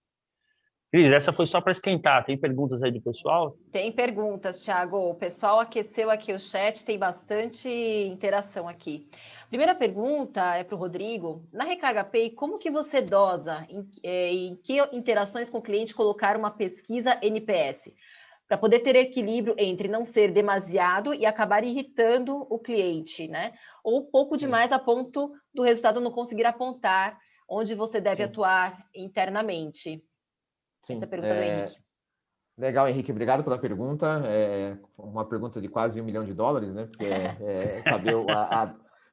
Cris, essa foi só para esquentar. Tem perguntas aí do pessoal? Tem perguntas, Thiago. O pessoal aqueceu aqui o chat, tem bastante interação aqui. Primeira pergunta é para o Rodrigo. Na Recarga Pay, como que você dosa em que interações com o cliente colocar uma pesquisa NPS? Para poder ter equilíbrio entre não ser demasiado e acabar irritando o cliente, né? Ou pouco demais a ponto do resultado não conseguir apontar onde você deve atuar internamente. Sim. Essa é a pergunta do Henrique. Legal, Henrique, obrigado pela pergunta. É uma pergunta de quase $1 milhão, né? Porque saber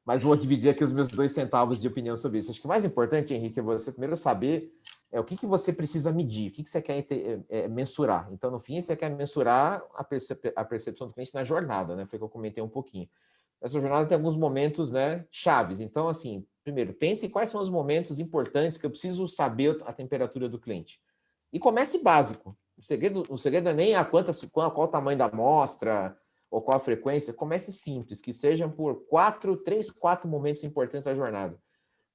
mas vou dividir aqui os meus 2 centavos de opinião sobre isso. Acho que o mais importante, Henrique, é você primeiro saber o que você precisa medir, o que você quer mensurar. Então, no fim, você quer mensurar a percepção do cliente na jornada, né? Foi o que eu comentei um pouquinho. Essa jornada tem alguns momentos, né, chaves. Então, assim, primeiro, pense quais são os momentos importantes que eu preciso saber a temperatura do cliente. E comece básico. O segredo não é nem qual o tamanho da amostra ou qual a frequência. Comece simples, que sejam por 3, 4 momentos importantes da jornada.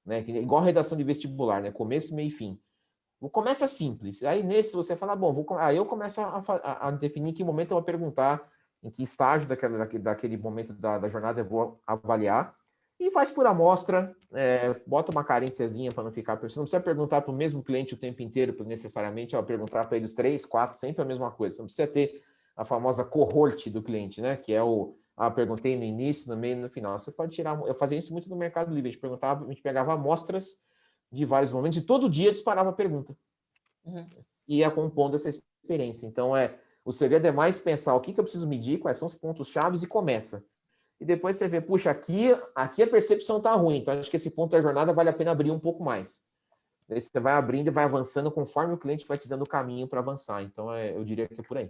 Né? Igual a redação de vestibular, né? Começo, meio e fim. Começa simples. Aí nesse você fala, bom, aí eu começo a definir em que momento eu vou perguntar, em que estágio daquele momento da jornada eu vou avaliar. E faz por amostra, bota uma carênciazinha para não ficar... Você não precisa perguntar para o mesmo cliente o tempo inteiro, necessariamente, perguntar para eles 3, 4, sempre a mesma coisa. Você não precisa ter a famosa cohort do cliente, né? Que é perguntei no início, no meio e no final. Você pode tirar... Eu fazia isso muito no Mercado Livre. A gente pegava amostras de vários momentos e todo dia disparava a pergunta. E ia compondo essa experiência. Então, o segredo é mais pensar o que eu preciso medir, quais são os pontos-chave e começa. E depois você vê, puxa, aqui a percepção está ruim, então acho que esse ponto da jornada vale a pena abrir um pouco mais. Daí você vai abrindo e vai avançando conforme o cliente vai te dando o caminho para avançar. Então, eu diria que é por aí.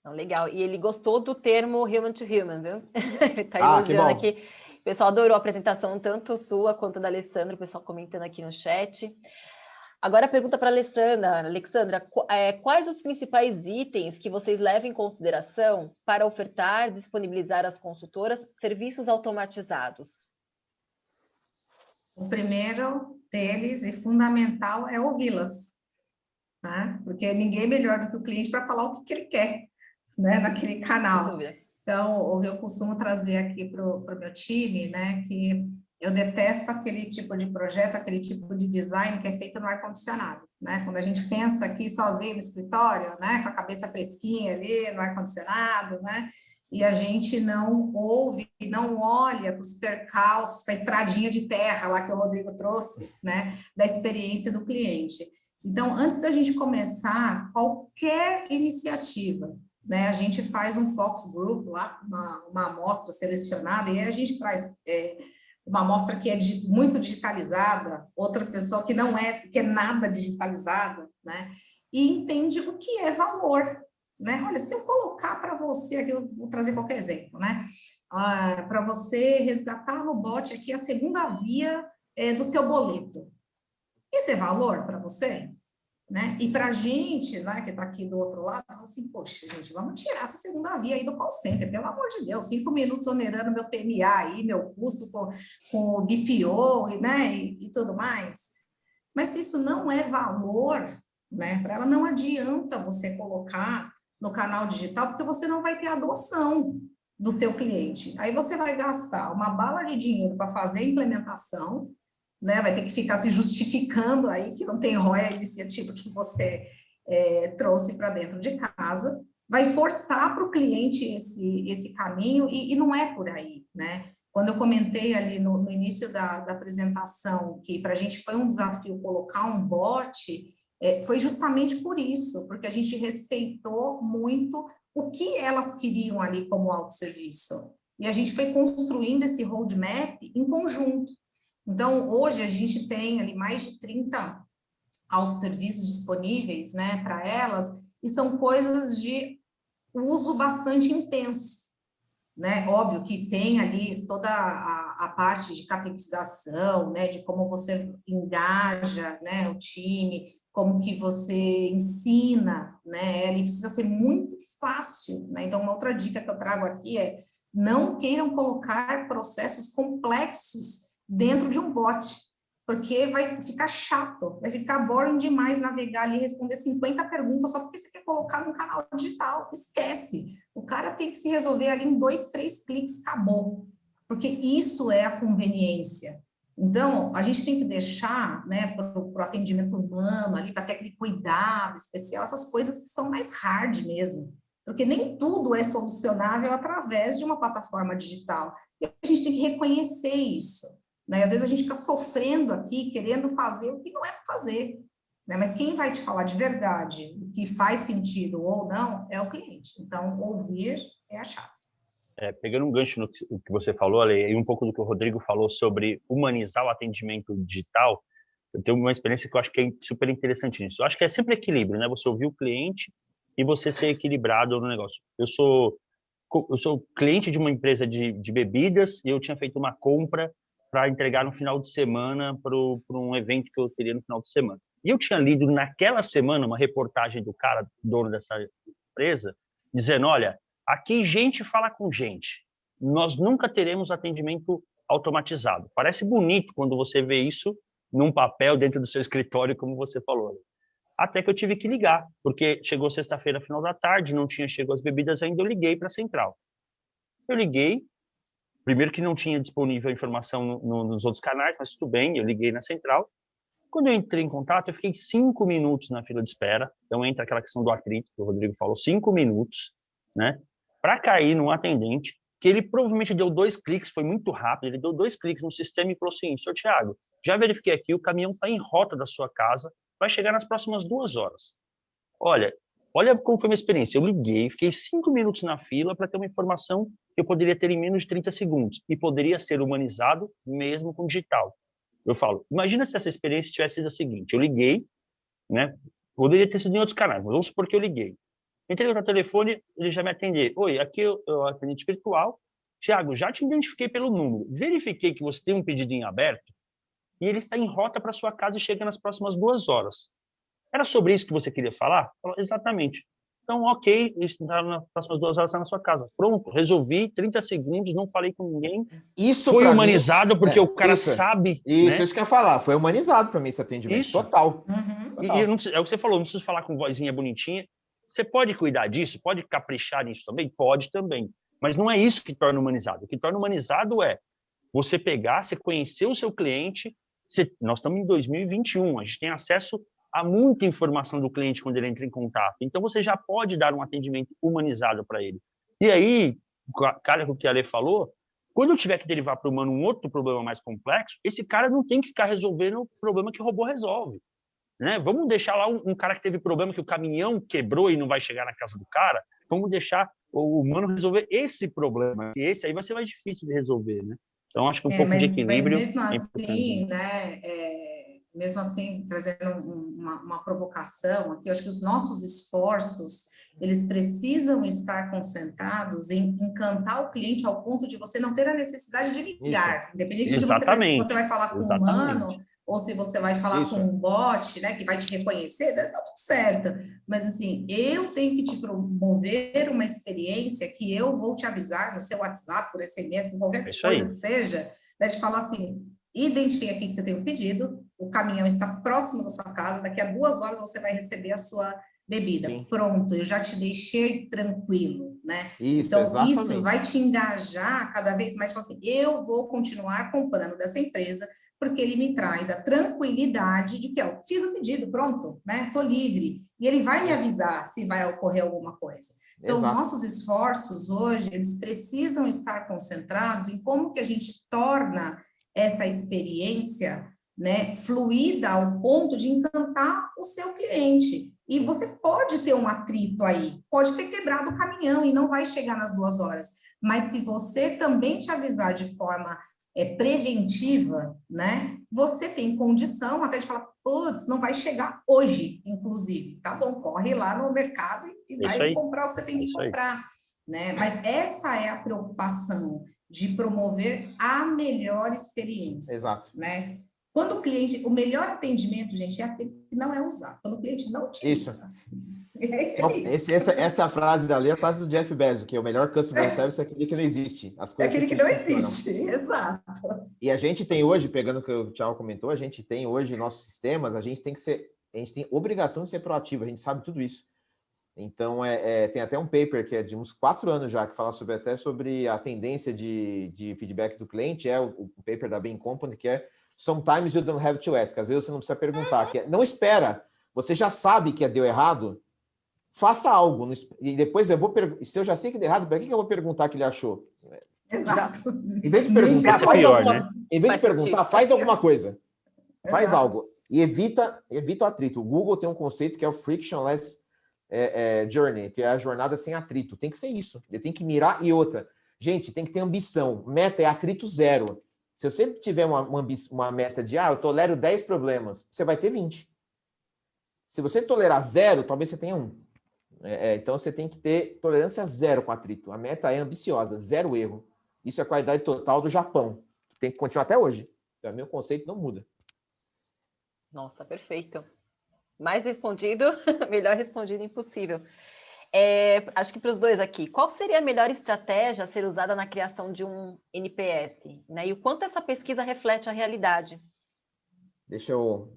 Não, legal. E ele gostou do termo human to human, viu? Ele está elogiando aqui. O pessoal adorou a apresentação, tanto sua quanto da Alessandra, o pessoal comentando aqui no chat. Agora a pergunta para a Alexandra, quais os principais itens que vocês levam em consideração para ofertar, disponibilizar às consultoras serviços automatizados? O primeiro deles, e fundamental, é ouvi-las, né? Porque ninguém é melhor do que o cliente para falar o que ele quer, né? Naquele canal. Sem dúvida. Então, eu costumo trazer aqui para o meu time, né? Que eu detesto aquele tipo de projeto, aquele tipo de design que é feito no ar-condicionado, né? Quando a gente pensa aqui sozinho no escritório, né? Com a cabeça fresquinha ali no ar-condicionado, né? E a gente não ouve, não olha para os percalços, para a estradinha de terra lá que o Rodrigo trouxe, né? Da experiência do cliente. Então, antes da gente começar qualquer iniciativa, né? A gente faz um focus group lá, uma amostra selecionada, e aí a gente traz... uma amostra que é muito digitalizada, outra pessoa que não que é nada digitalizada, né? E entende o que é valor, né? Olha, se eu colocar para você, aqui eu vou trazer qualquer exemplo, né? Para você resgatar no bot aqui a segunda via do seu boleto. Isso é valor para você? Né? E para a gente, né, que está aqui do outro lado, assim, poxa, gente, vamos tirar essa segunda via aí do call center, pelo amor de Deus, 5 minutos onerando meu TMA aí, meu custo com o BPO, né, e tudo mais. Mas se isso não é valor, né, para ela não adianta você colocar no canal digital, porque você não vai ter adoção do seu cliente. Aí você vai gastar uma bala de dinheiro para fazer a implementação, né? Vai ter que ficar se justificando aí que não tem ROI a iniciativa que você trouxe para dentro de casa, vai forçar para o cliente esse caminho, e não é por aí, né? Quando eu comentei ali no início da apresentação que para a gente foi um desafio colocar um bot, foi justamente por isso, porque a gente respeitou muito o que elas queriam ali como autosserviço. E a gente foi construindo esse roadmap em conjunto. Então, hoje a gente tem ali mais de 30 autosserviços disponíveis, né, para elas, e são coisas de uso bastante intenso, né? Óbvio que tem ali toda a parte de catequização, né, de como você engaja, né, o time, como que você ensina, né, ele precisa ser muito fácil, né? Então, uma outra dica que eu trago aqui é: não queiram colocar processos complexos dentro de um bot, porque vai ficar chato, vai ficar boring demais navegar ali e responder 50 perguntas só porque você quer colocar num canal digital. Esquece. O cara tem que se resolver ali em 2, 3 cliques, acabou. Porque isso é a conveniência. Então, a gente tem que deixar, né, para o atendimento humano, ali, para ter aquele cuidado especial, essas coisas que são mais hard mesmo. Porque nem tudo é solucionável através de uma plataforma digital. E a gente tem que reconhecer isso. Né? Às vezes a gente fica sofrendo aqui, querendo fazer o que não é para fazer, né? Mas quem vai te falar de verdade o que faz sentido ou não é o cliente. Então, ouvir é a chave. Pegando um gancho no que você falou, Ale, e um pouco do que o Rodrigo falou sobre humanizar o atendimento digital, eu tenho uma experiência que eu acho que é super interessante nisso. Eu acho que é sempre equilíbrio, né? Você ouvir o cliente e você ser equilibrado no negócio. Eu sou cliente de uma empresa de bebidas e eu tinha feito uma compra para entregar no final de semana para um evento que eu teria no final de semana. E eu tinha lido naquela semana uma reportagem do cara, dono dessa empresa, dizendo: olha, aqui gente fala com gente. Nós nunca teremos atendimento automatizado. Parece bonito quando você vê isso num papel dentro do seu escritório, como você falou. Até que eu tive que ligar, porque chegou sexta-feira, final da tarde, não tinha chegado as bebidas ainda, eu liguei para a central. Eu liguei, primeiro que não tinha disponível a informação nos outros canais, mas tudo bem, eu liguei na central. Quando eu entrei em contato, eu fiquei 5 minutos na fila de espera. Então entra aquela questão do atrito, que o Rodrigo falou, 5 minutos, né? Para cair num atendente, que ele provavelmente deu 2 cliques, foi muito rápido, ele deu 2 cliques no sistema e falou assim: senhor Thiago, já verifiquei aqui, o caminhão está em rota da sua casa, vai chegar nas próximas 2 horas. Olha como foi a minha experiência. Eu liguei, fiquei 5 minutos na fila para ter uma informação que eu poderia ter em menos de 30 segundos e poderia ser humanizado mesmo com digital. Eu falo, imagina se essa experiência tivesse sido a seguinte: eu liguei, né? Poderia ter sido em outros canais, mas vamos supor que eu liguei. Entrei no telefone, ele já me atendeu. Oi, aqui é o atendente virtual. Thiago, já te identifiquei pelo número. Verifiquei que você tem um pedido em aberto e ele está em rota para sua casa e chega nas próximas 2 horas. Era sobre isso que você queria falar? Falou, exatamente. Então, ok, isso nas próximas 2 horas está na sua casa. Pronto, resolvi, 30 segundos, não falei com ninguém. Isso foi humanizado mim, porque o cara sabe. Isso, né? Isso que eu ia falar. Foi humanizado para mim esse atendimento. Isso. Total. Uhum. E não, é o que você falou, não precisa falar com vozinha bonitinha. Você pode cuidar disso? Pode caprichar nisso também? Pode também. Mas não é isso que torna humanizado. O que torna humanizado é você pegar, você conhecer o seu cliente. Nós estamos em 2021, a gente tem acesso a muita informação do cliente quando ele entra em contato. Então, você já pode dar um atendimento humanizado para ele. E aí, cara, com o que a Ale falou, quando eu tiver que derivar para o humano um outro problema mais complexo, esse cara não tem que ficar resolvendo o problema que o robô resolve. Né? Vamos deixar lá um cara que teve problema que o caminhão quebrou e não vai chegar na casa do cara. Vamos deixar o humano resolver esse problema. E esse aí vai ser mais difícil de resolver, né? Então, acho que um pouco de equilíbrio... Mas mesmo assim, né, mesmo assim, trazendo uma provocação aqui, eu acho que os nossos esforços, eles precisam estar concentrados em encantar o cliente ao ponto de você não ter a necessidade de ligar. Isso. Independente de se você vai falar com um humano ou se você vai falar com um bot, né, que vai te reconhecer, tá tudo certo. Mas, assim, eu tenho que te promover uma experiência que eu vou te avisar no seu WhatsApp, por SMS, por qualquer coisa que seja, né, de falar assim: identifique aqui que você tem um pedido, o caminhão está próximo da sua casa, daqui a 2 horas você vai receber a sua bebida. Sim. Pronto, eu já te deixei tranquilo, né? Isso, então, exatamente. Isso vai te engajar cada vez mais, tipo assim, eu vou continuar comprando dessa empresa, porque ele me traz a tranquilidade de que, ó, fiz o pedido, pronto, né? Estou livre. E ele vai me avisar se vai ocorrer alguma coisa. Então, Exato. Os nossos esforços hoje, eles precisam estar concentrados em como que a gente torna essa experiência, né, fluida ao ponto de encantar o seu cliente. E você pode ter um atrito aí, pode ter quebrado o caminhão e não vai chegar nas 2 horas. Mas se você também te avisar de forma preventiva, né, você tem condição até de falar, putz, não vai chegar hoje, inclusive. Tá bom, corre lá no mercado e vai comprar o que você tem que comprar. Né? Mas essa é a preocupação de promover a melhor experiência. Exato. Né? Quando o cliente, o melhor atendimento, gente, é aquele que não é usado. Quando o cliente não te usa. Essa é a frase da Lê, a frase do Jeff Bezos, que é o melhor customer service é aquele que não existe. As coisas aquele que não existe, exato. E a gente tem hoje, pegando o que o Thiago comentou, a gente tem hoje nossos sistemas, a gente tem obrigação de ser proativo, a gente sabe tudo isso. Então, tem até um paper que é de uns 4 anos já, que fala até sobre a tendência de feedback do cliente, o paper da Bain Company, que é Sometimes you don't have to ask, às vezes você não precisa perguntar, não espera, você já sabe que deu errado, faça algo, e depois se eu já sei que deu errado, para que eu vou perguntar o que ele achou? Exato. Em vez de perguntar, faz alguma coisa. Faz algo. E evita o atrito. O Google tem um conceito que é o frictionless journey, que é a jornada sem atrito. Tem que ser isso. Ele tem que mirar. E outra, gente, tem que ter ambição. Meta é atrito zero. Se você tiver uma meta de, eu tolero 10 problemas, você vai ter 20. Se você tolerar 0, talvez você tenha 1. Então, você tem que ter tolerância 0 com atrito. A meta é ambiciosa, 0 erro. Isso é a qualidade total do Japão. Tem que continuar até hoje. O meu conceito não muda. Nossa, perfeito. Mais respondido, melhor respondido impossível. Acho que para os dois aqui, qual seria a melhor estratégia a ser usada na criação de um NPS? Né? E o quanto essa pesquisa reflete a realidade? Deixa eu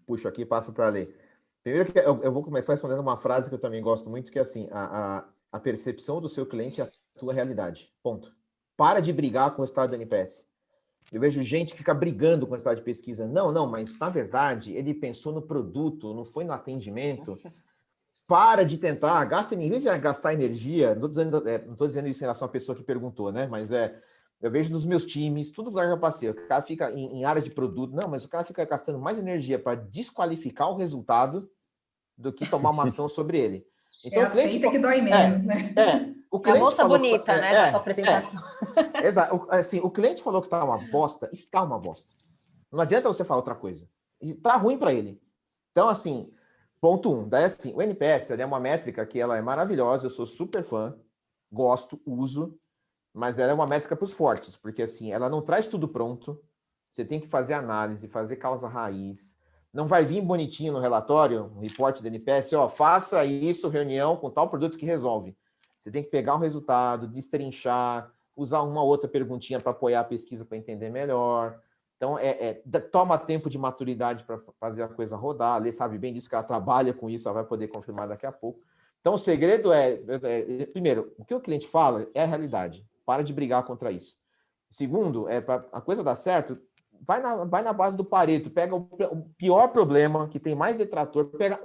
puxo aqui e passo para a Lê. Primeiro que eu vou começar respondendo uma frase que eu também gosto muito, que é assim, a percepção do seu cliente é a tua realidade. Ponto. Para de brigar com o resultado do NPS. Eu vejo gente que fica brigando com o resultado de pesquisa. Não, mas na verdade ele pensou no produto, não foi no atendimento. Para de tentar, em vez de gastar energia, não estou dizendo isso em relação à pessoa que perguntou, né? Mas eu vejo nos meus times, tudo lugar que eu passei, o cara fica em área de produto, não, mas o cara fica gastando mais energia para desqualificar o resultado do que tomar uma ação sobre ele. Então, aceita que dói menos, né? O cliente a moça bonita, né, da sua apresentação. Exato. Assim, o cliente falou que está uma bosta, está uma bosta. Não adianta você falar outra coisa. Está ruim para ele. Então, assim, ponto 1. Daí, assim, o NPS é uma métrica que ela é maravilhosa, eu sou super fã, gosto, uso, mas ela é uma métrica para os fortes, porque, assim, ela não traz tudo pronto, você tem que fazer análise, fazer causa raiz, não vai vir bonitinho no relatório, no reporte do NPS, faça isso, reunião com tal produto que resolve. Você tem que pegar um resultado, destrinchar, usar uma outra perguntinha para apoiar a pesquisa para entender melhor. Então, toma tempo de maturidade para fazer a coisa rodar. A Lê sabe bem disso, que ela trabalha com isso, ela vai poder confirmar daqui a pouco. Então, o segredo primeiro, o que o cliente fala é a realidade. Para de brigar contra isso. Segundo, para a coisa dar certo, vai na base do Pareto, pega o pior problema, que tem mais detrator, pega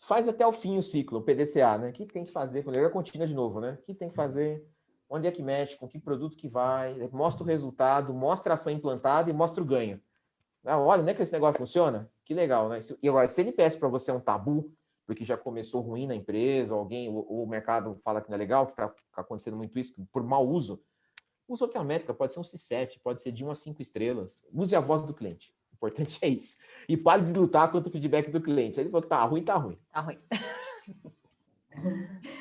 faz até o fim o ciclo, o PDCA, né? O que tem que fazer? Com a contínua de novo, né? O que tem que fazer? Onde é que mexe? Com que produto que vai? Mostra o resultado, mostra a ação implantada e mostra o ganho. Olha, não é que esse negócio funciona? Que legal, né? E agora, se ele peça para você um tabu, porque já começou ruim na empresa, o mercado fala que não é legal, que está acontecendo muito isso, por mau uso, use outra métrica, pode ser um C7, pode ser de 1 a 5 estrelas. Use a voz do cliente. O importante é isso. E pare de lutar contra o feedback do cliente. Ele falou que tá ruim, tá ruim. Tá ruim.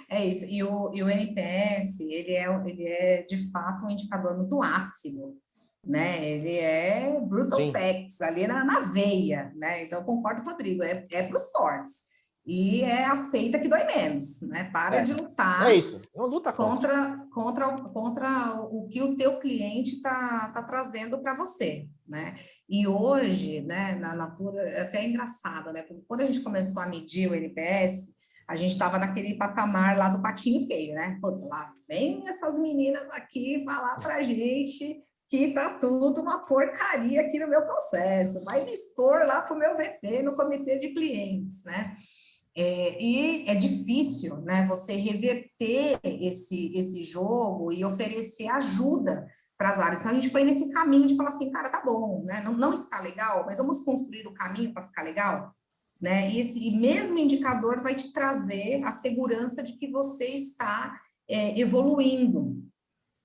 É isso. E o NPS, ele é de fato um indicador muito ácido, né? Ele é brutal facts, ali na veia, né? Então, eu concordo com o Rodrigo, é para os fortes. E aceita que dói menos, né? Para de lutar. É isso, não luta contra o que o teu cliente está trazendo para você, né? E hoje, né, na Natura, é até engraçado, né? Porque quando a gente começou a medir o NPS, a gente estava naquele patamar lá do patinho feio, né? Pô, lá vem essas meninas aqui falar para a gente que tá tudo uma porcaria aqui no meu processo, vai me expor lá para o meu VP no comitê de clientes, né? E é difícil, né, você reverter esse jogo e oferecer ajuda para as áreas. Então, a gente foi nesse caminho de falar assim, cara, tá bom, né? Não está legal, mas vamos construir o caminho para ficar legal, né? E esse mesmo indicador vai te trazer a segurança de que você está evoluindo,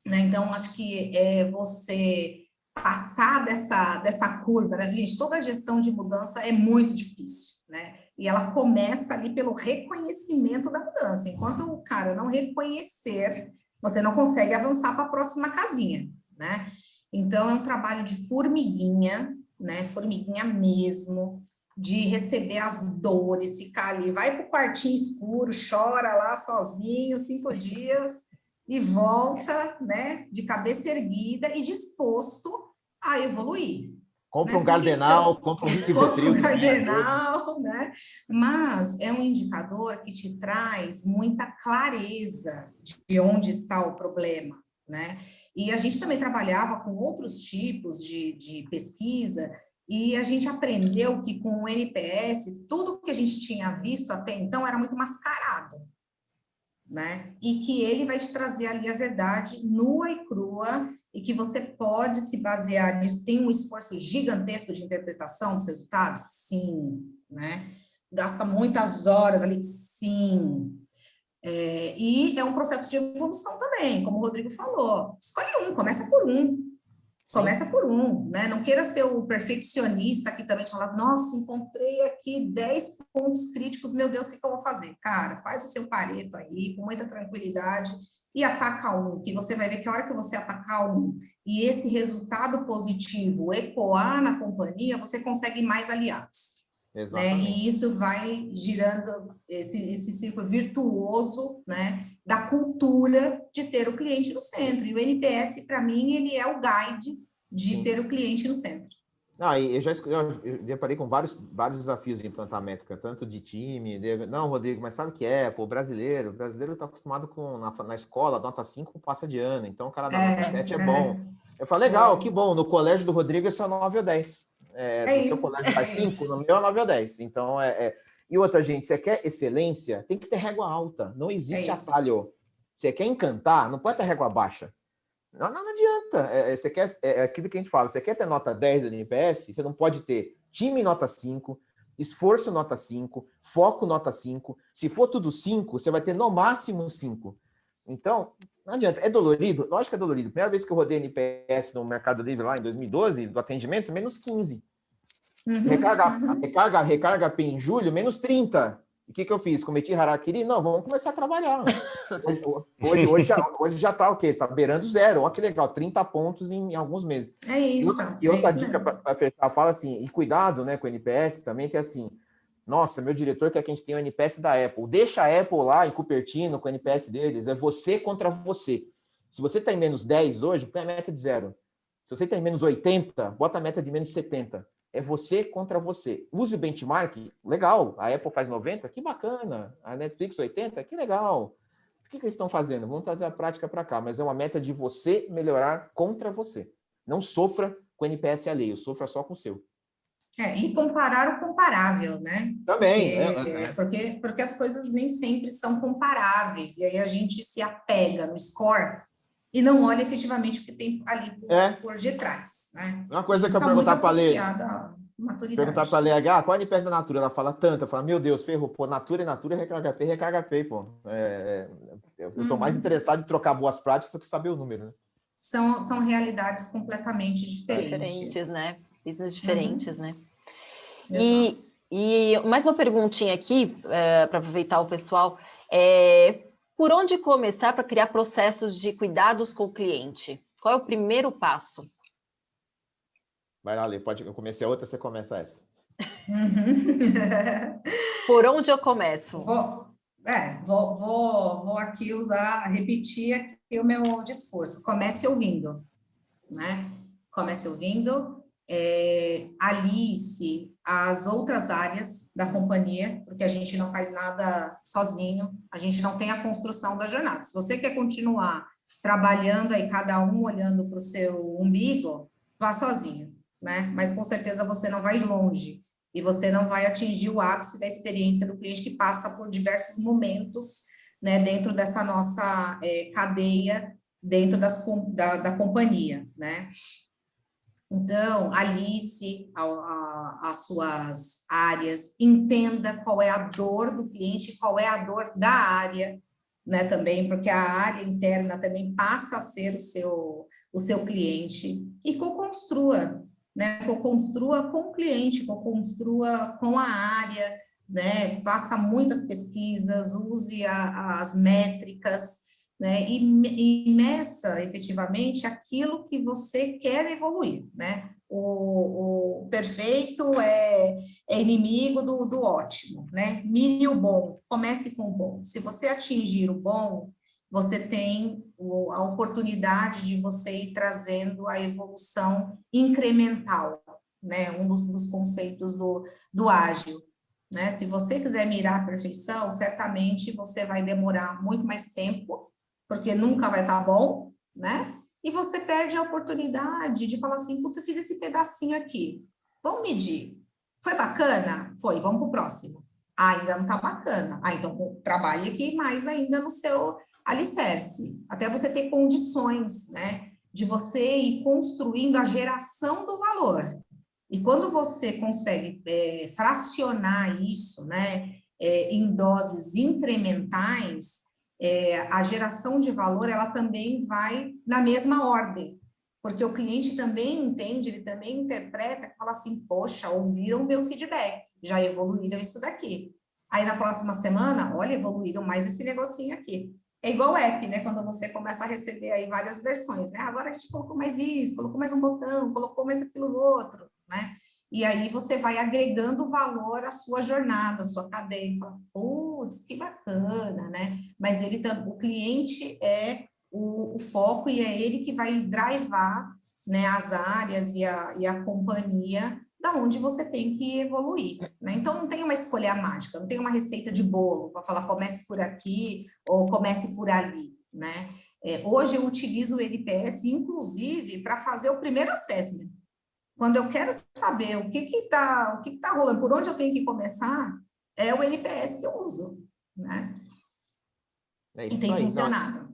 né? Então, acho que você passar dessa curva, né? Gente, toda gestão de mudança é muito difícil, né? E ela começa ali pelo reconhecimento da mudança. Enquanto o cara não reconhecer, você não consegue avançar para a próxima casinha, né? Então, é um trabalho de formiguinha, né? Formiguinha mesmo, de receber as dores, ficar ali, vai para o quartinho escuro, chora lá sozinho, 5 dias, e volta, né? De cabeça erguida e disposto a evoluir. Compra um Gardenal, compra um Rivotril. Compra um Gardenal, né? Mas é um indicador que te traz muita clareza de onde está o problema, né? E a gente também trabalhava com outros tipos de pesquisa e a gente aprendeu que com o NPS, tudo que a gente tinha visto até então era muito mascarado, né? E que ele vai te trazer ali a verdade nua e crua e que você pode se basear nisso. Tem um esforço gigantesco de interpretação dos resultados? Sim, né? Gasta muitas horas ali? Sim. E é um processo de evolução também, como o Rodrigo falou. Escolhe um, começa por um. Começa por um, né? Não queira ser o perfeccionista aqui também, de falar, nossa, encontrei aqui 10 pontos críticos, meu Deus, o que eu vou fazer? Cara, faz o seu Pareto aí, com muita tranquilidade, e ataca um, que você vai ver que a hora que você atacar um, e esse resultado positivo ecoar na companhia, você consegue mais aliados. Né? E isso vai girando esse círculo virtuoso, né, da cultura de ter o cliente no centro. E o NPS, para mim, ele é o guide de ter o cliente no centro. E eu deparei com vários desafios de implantar a métrica, tanto de time. Não, Rodrigo, mas sabe o que é? Pô, o brasileiro está acostumado com na escola, nota 5 passa de ano, então o cara dá nota 7 é bom. Eu falo, legal, que bom, no colégio do Rodrigo é só 9 ou 10. No seu colégio faz 5, no meu é 9 ou 10. Então, E outra, gente, você quer excelência, tem que ter régua alta. Não existe atalho. Você quer encantar, não pode ter régua baixa. Não adianta. Você quer, aquilo que a gente fala, você quer ter nota 10 do NPS, você não pode ter time nota 5, esforço nota 5, foco nota 5. Se for tudo 5, você vai ter no máximo 5. Então, não adianta. É dolorido? Lógico que é dolorido. Primeira vez que eu rodei NPS no Mercado Livre lá em 2012, do atendimento, menos 15. Recarga AP em julho, menos 30. E o que eu fiz? Cometi harakiri? Não, vamos começar a trabalhar. Hoje já está o quê? Está beirando 0. Olha que legal, 30 pontos em alguns meses. É isso. E outra dica para fechar, fala assim, e cuidado, né, com o NPS também, que é assim, nossa, meu diretor quer que a gente tenha o NPS da Apple. Deixa a Apple lá em Cupertino com o NPS deles. É você contra você. Se você está em menos 10 hoje, põe a meta de 0. Se você está em menos 80, bota a meta de menos 70. É você contra você. Use o benchmark, legal. A Apple faz 90, que bacana. A Netflix 80, que legal. O que eles estão fazendo? Vamos trazer a prática para cá. Mas é uma meta de você melhorar contra você. Não sofra com o NPS alheio, sofra só com o seu. E comparar o comparável, né? Também. Porque as coisas nem sempre são comparáveis. E aí a gente se apega no score e não olha efetivamente o que tem ali por detrás, né? Uma coisa que eu perguntar para a Lê, qual é a NPS da Natura? Ela fala tanto, eu falo, meu Deus, ferrou, pô, Natura, recarga AP, pô. Eu estou mais interessado em trocar boas práticas do que saber o número, né? São realidades completamente diferentes. Né? Business diferentes, né? E mais uma perguntinha aqui, para aproveitar o pessoal, por onde começar para criar processos de cuidados com o cliente? Qual é o primeiro passo? Vai lá, Lê, eu comecei a outra, você começa essa. Por onde eu começo? Vou aqui repetir aqui o meu discurso. Comece ouvindo, né? Comece ouvindo, alice as outras áreas da companhia, porque a gente não faz nada sozinho, a gente não tem a construção da jornada. Se você quer continuar trabalhando aí, cada um olhando para o seu umbigo, vá sozinho, né? Mas com certeza você não vai longe e você não vai atingir o ápice da experiência do cliente que passa por diversos momentos, né, dentro dessa nossa cadeia, dentro da companhia, né? Então, alice as suas áreas, entenda qual é a dor do cliente, qual é a dor da área, né, também, porque a área interna também passa a ser o seu cliente, e co-construa, né, co-construa com o cliente, co-construa com a área, né, faça muitas pesquisas, use as métricas, né, e meça efetivamente aquilo que você quer evoluir, né? O perfeito é inimigo do ótimo, né? Mire o bom, comece com o bom. Se você atingir o bom, você tem a oportunidade de você ir trazendo a evolução incremental, né? Um dos conceitos do ágil. Né? Se você quiser mirar a perfeição, certamente você vai demorar muito mais tempo, porque nunca vai estar bom, né? E você perde a oportunidade de falar assim, putz, eu fiz esse pedacinho aqui, vamos medir. Foi bacana? Foi, vamos para o próximo. Ah, ainda não está bacana. Ah, então trabalhe aqui mais ainda no seu alicerce, até você ter condições, né? De você ir construindo a geração do valor. E quando você consegue fracionar isso, né, em doses incrementais, a geração de valor, ela também vai na mesma ordem, porque o cliente também entende, ele também interpreta, fala assim, poxa, ouviram o meu feedback, já evoluíram isso daqui. Aí na próxima semana, olha, evoluíram mais esse negocinho aqui. É igual o app, né? Quando você começa a receber aí várias versões, né? Agora a gente colocou mais isso, colocou mais um botão, colocou mais aquilo outro, né? E aí você vai agregando valor à sua jornada, à sua cadeia. Fala, putz, que bacana, né? Mas o cliente é o foco e é ele que vai drivar, né, as áreas e a companhia da onde você tem que evoluir, né? Então não tem uma escolha mágica, não tem uma receita de bolo para falar comece por aqui ou comece por ali, né? Hoje eu utilizo o NPS, inclusive, para fazer o primeiro assessment. Quando eu quero saber o que tá rolando, por onde eu tenho que começar, é o NPS que eu uso, né? É isso e tem aí. funcionado.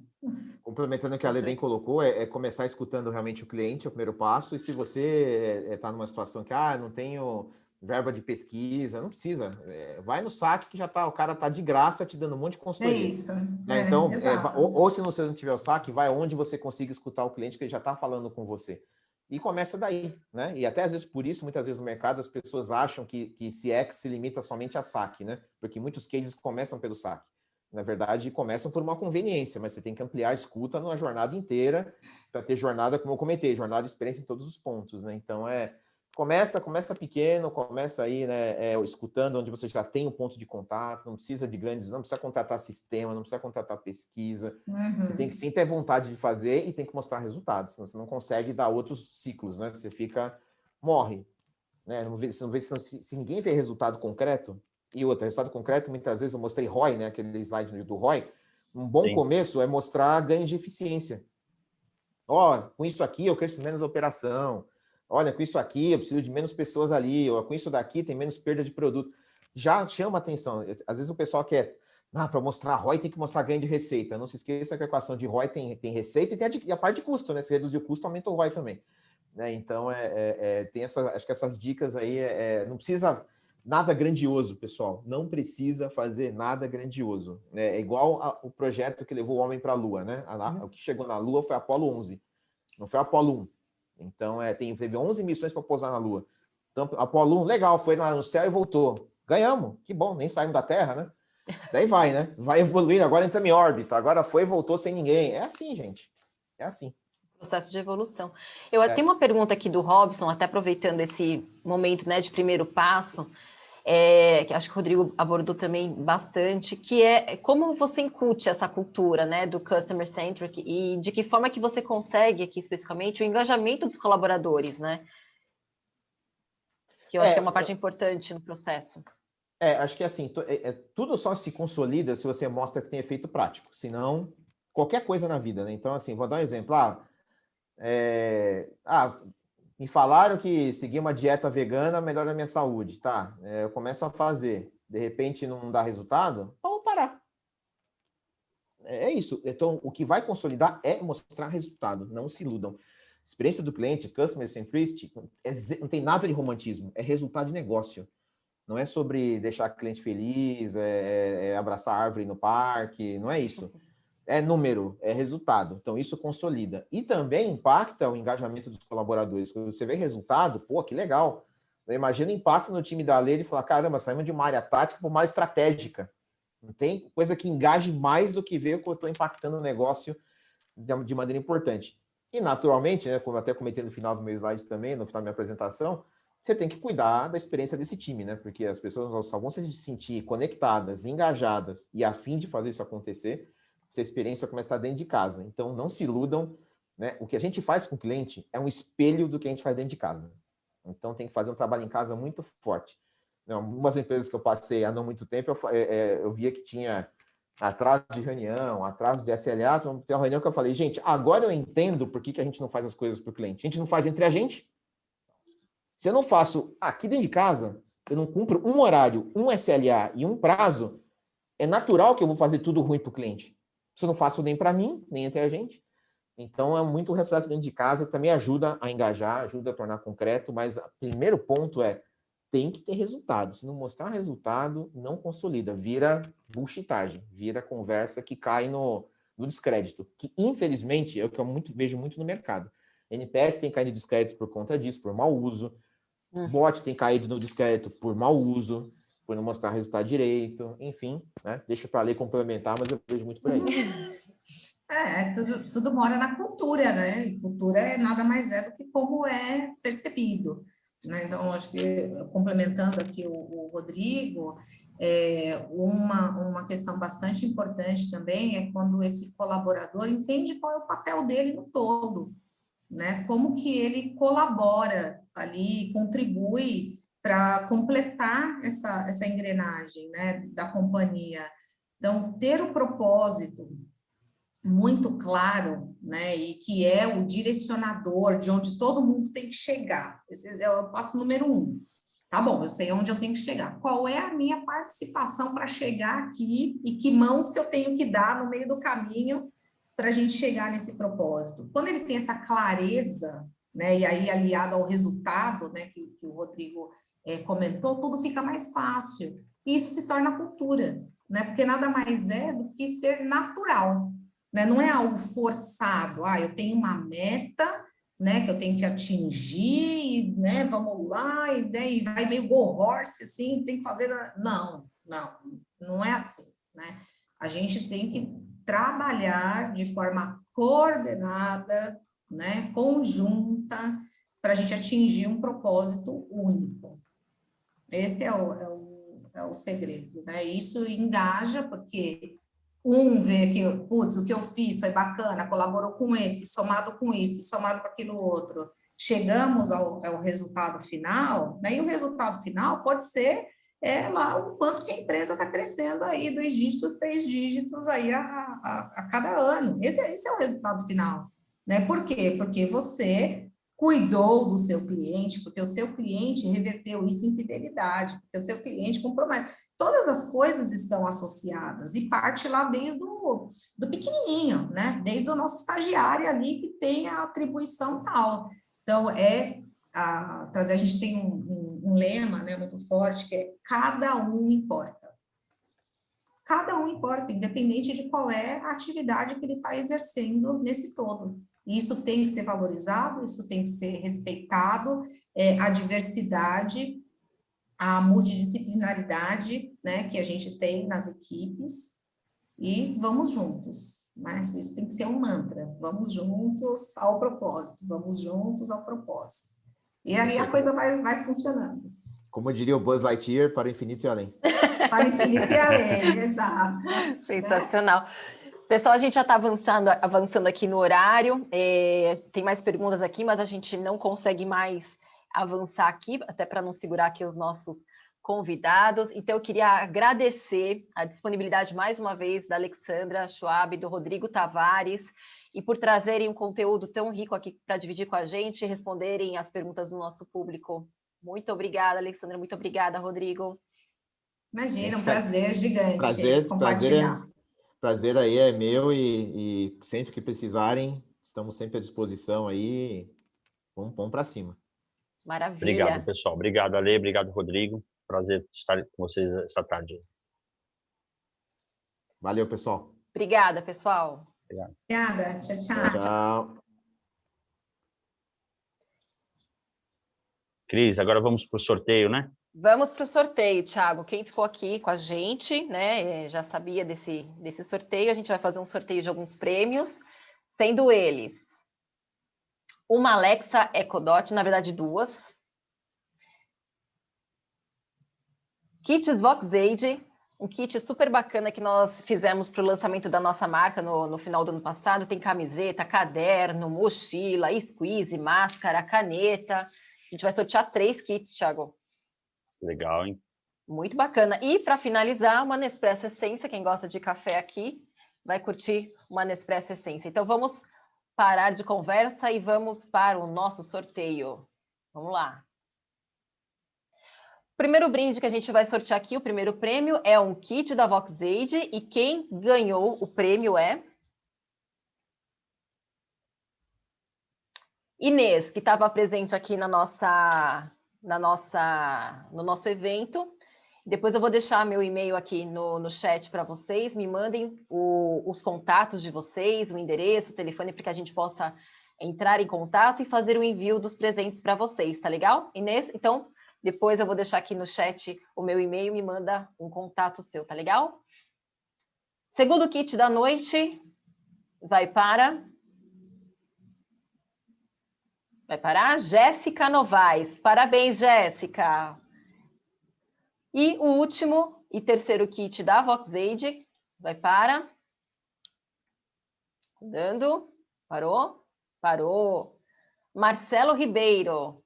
Complementando o que a Ale bem colocou, é começar escutando realmente o cliente, é o primeiro passo, e se você está numa situação que, não tenho verba de pesquisa, não precisa, vai no saque que já tá, o cara tá de graça te dando um monte de É consultoria. isso, Né? Então, exato. ou se você não tiver o saque, vai onde você consiga escutar o cliente que ele já está falando com você. E começa daí, né? E até às vezes por isso, muitas vezes no mercado, as pessoas acham que CX se limita somente a saque, né? Porque muitos cases começam pelo saque. Na verdade, começam por uma conveniência, mas você tem que ampliar a escuta numa jornada inteira para ter jornada, como eu comentei, jornada de experiência em todos os pontos, né? Então, começa pequeno, começa aí, né, escutando onde você já tem um ponto de contato, não precisa de grandes, não precisa contratar sistema, não precisa contratar pesquisa, você tem que sim ter vontade de fazer e tem que mostrar resultados, senão você não consegue dar outros ciclos, né? Você morre, né? Se ninguém vê resultado concreto, e outro, resultado concreto, muitas vezes eu mostrei ROI, né? Aquele slide do ROI. Um bom começo é mostrar ganho de eficiência. Com isso aqui eu cresço menos a operação. Olha, com isso aqui eu preciso de menos pessoas ali. Ou com isso daqui tem menos perda de produto. Já chama atenção. Às vezes o pessoal quer, para mostrar ROI tem que mostrar ganho de receita. Não se esqueça que a equação de ROI tem receita e tem a parte de custo, né? Se reduzir o custo, aumenta o ROI também. Né? Então, tem acho que essas dicas aí, não precisa nada grandioso, pessoal. Não precisa fazer nada grandioso. É igual o projeto que levou o homem para a Lua, né? O que chegou na Lua foi Apolo 11, não foi Apolo 1. Então, teve 11 missões para pousar na Lua. Então, Apolo 1, legal, foi no céu e voltou. Ganhamos, que bom, nem saímos da Terra, né? Daí vai, né? Vai evoluindo, agora entramos em órbita, agora foi e voltou sem ninguém. É assim, gente. É assim. Processo de evolução. Eu tenho uma pergunta aqui do Robson, até aproveitando esse momento, né, de primeiro passo, que acho que o Rodrigo abordou também bastante, que é como você incute essa cultura, né, do customer centric e de que forma que você consegue aqui especificamente o engajamento dos colaboradores, né? Que eu acho que é uma parte importante no processo. Acho que assim, tudo só se consolida se você mostra que tem efeito prático, senão qualquer coisa na vida, né? Então, assim, vou dar um exemplo. Me falaram que seguir uma dieta vegana melhora a minha saúde, tá? Eu começo a fazer, de repente não dá resultado, vamos parar. É isso. Então, o que vai consolidar é mostrar resultado, não se iludam. Experiência do cliente, customer centricity, não tem nada de romantismo, é resultado de negócio. Não é sobre deixar o cliente feliz, abraçar a árvore no parque, não é isso. É número, é resultado. Então, isso consolida. E também impacta o engajamento dos colaboradores. Quando você vê resultado, pô, que legal. Imagina o impacto no time da Lei de falar, caramba, saímos de uma área tática para uma área estratégica. Não tem coisa que engaje mais do que ver o que eu estou impactando o negócio de maneira importante. E, naturalmente, né, como eu até comentei no final do meu slide também, no final da minha apresentação, você tem que cuidar da experiência desse time, né? Porque as pessoas só vão se sentir conectadas, engajadas e a fim de fazer isso acontecer se a experiência começar dentro de casa. Então, não se iludam, né? O que a gente faz com o cliente é um espelho do que a gente faz dentro de casa. Então, tem que fazer um trabalho em casa muito forte. Algumas empresas que eu passei há não muito tempo, eu via que tinha atraso de reunião, atraso de SLA. Tem uma reunião que eu falei, gente, agora eu entendo por que a gente não faz as coisas para o cliente. A gente não faz entre a gente. Se eu não faço aqui dentro de casa, eu não cumpro um horário, um SLA e um prazo, é natural que eu vou fazer tudo ruim para o cliente. Se eu não faço nem para mim, nem entre a gente. Então, é muito reflexo dentro de casa, também ajuda a engajar, ajuda a tornar concreto, mas o primeiro ponto tem que ter resultado. Se não mostrar resultado, não consolida. Vira bullshitagem, vira conversa que cai no descrédito, que vejo muito no mercado. NPS tem caído no descrédito por conta disso, por mau uso. Bot tem caído no descrédito por mau uso, por não mostrar resultado direito, enfim, né? Deixa para ler complementar, mas eu vejo muito por aí. Tudo mora na cultura, né? E cultura nada mais é do que como é percebido, né? Então, acho que, complementando aqui o Rodrigo, uma questão bastante importante também é quando esse colaborador entende qual é o papel dele no todo, né? Como que ele colabora ali, contribui para completar essa engrenagem, né, da companhia. Então, ter o propósito muito claro, né, e que é o direcionador de onde todo mundo tem que chegar. Esse é o passo número 1. Tá bom, eu sei onde eu tenho que chegar. Qual é a minha participação para chegar aqui e que mãos que eu tenho que dar no meio do caminho para a gente chegar nesse propósito? Quando ele tem essa clareza, né, e aí aliado ao resultado, né, que o Rodrigo comentou, tudo fica mais fácil. E isso se torna cultura, né, porque nada mais é do que ser natural, né, não é algo forçado. Eu tenho uma meta, né, que eu tenho que atingir, né, vamos lá, e vai meio go horse, assim, tem que fazer... Não é assim, né? A gente tem que trabalhar de forma coordenada, né, conjunta, para a gente atingir um propósito único. Esse é o segredo, né? Isso engaja, porque vê que, putz, o que eu fiz foi bacana, colaborou com esse, que somado com isso, que somado com aquilo outro, chegamos ao resultado final, né? E o resultado final pode ser lá o quanto que a empresa está crescendo aí, 2 dígitos, 3 dígitos aí a cada ano. Esse é o resultado final, né? Por quê? Porque você cuidou do seu cliente, porque o seu cliente reverteu isso em fidelidade, porque o seu cliente comprou mais. Todas as coisas estão associadas e parte lá desde do pequenininho, né? Desde o nosso estagiário ali que tem a atribuição tal. Então, a gente tem um lema, né, muito forte, que é cada um importa. Cada um importa, independente de qual é a atividade que ele está exercendo nesse todo. Isso tem que ser valorizado, isso tem que ser respeitado, a diversidade, a multidisciplinaridade, né, que a gente tem nas equipes, e vamos juntos, né? Isso tem que ser um mantra, vamos juntos ao propósito, vamos juntos ao propósito. E aí a coisa vai funcionando. Como diria o Buzz Lightyear, para o infinito e além. Para o infinito e além, exato. Sensacional. Né? Pessoal, a gente já está avançando aqui no horário, tem mais perguntas aqui, mas a gente não consegue mais avançar aqui, até para não segurar aqui os nossos convidados. Então, eu queria agradecer a disponibilidade, mais uma vez, da Alexandra Schwab, do Rodrigo Tavares, e por trazerem um conteúdo tão rico aqui para dividir com a gente e responderem as perguntas do nosso público. Muito obrigada, Alexandra. Muito obrigada, Rodrigo. Imagina, um prazer gigante compartilhar. Prazer aí é meu e sempre que precisarem, estamos sempre à disposição aí. Vamos para cima. Maravilha. Obrigado, pessoal. Obrigado, Ale. Obrigado, Rodrigo. Prazer estar com vocês essa tarde. Valeu, pessoal. Obrigada, pessoal. Obrigada. Tchau, tchau. Tchau. Cris, agora vamos para o sorteio, né? Vamos para o sorteio, Thiago. Quem ficou aqui com a gente, né, já sabia desse sorteio. A gente vai fazer um sorteio de alguns prêmios, sendo eles uma Alexa Echo Dot, na verdade 2. Kits VoxAid, um kit super bacana que nós fizemos para o lançamento da nossa marca no final do ano passado. Tem camiseta, caderno, mochila, squeeze, máscara, caneta. A gente vai sortear 3 kits, Thiago. Legal, hein? Muito bacana. E, para finalizar, uma Nespresso Essência. Quem gosta de café aqui vai curtir uma Nespresso Essência. Então, vamos parar de conversa e vamos para o nosso sorteio. Vamos lá. O primeiro brinde que a gente vai sortear aqui, o primeiro prêmio, é um kit da VoxAid. E quem ganhou o prêmio é Inês, que estava presente aqui no nosso evento. Depois eu vou deixar meu e-mail aqui no chat para vocês. Me mandem os contatos de vocês, o endereço, o telefone, para que a gente possa entrar em contato e fazer o envio dos presentes para vocês, tá legal, Inês? Então, depois eu vou deixar aqui no chat o meu e-mail, me manda um contato seu, tá legal? Segundo kit da noite vai para a Jéssica Novaes. Parabéns, Jéssica! E o último e terceiro kit da VoxAid vai para... Andando. Parou? Parou. Marcelo Ribeiro.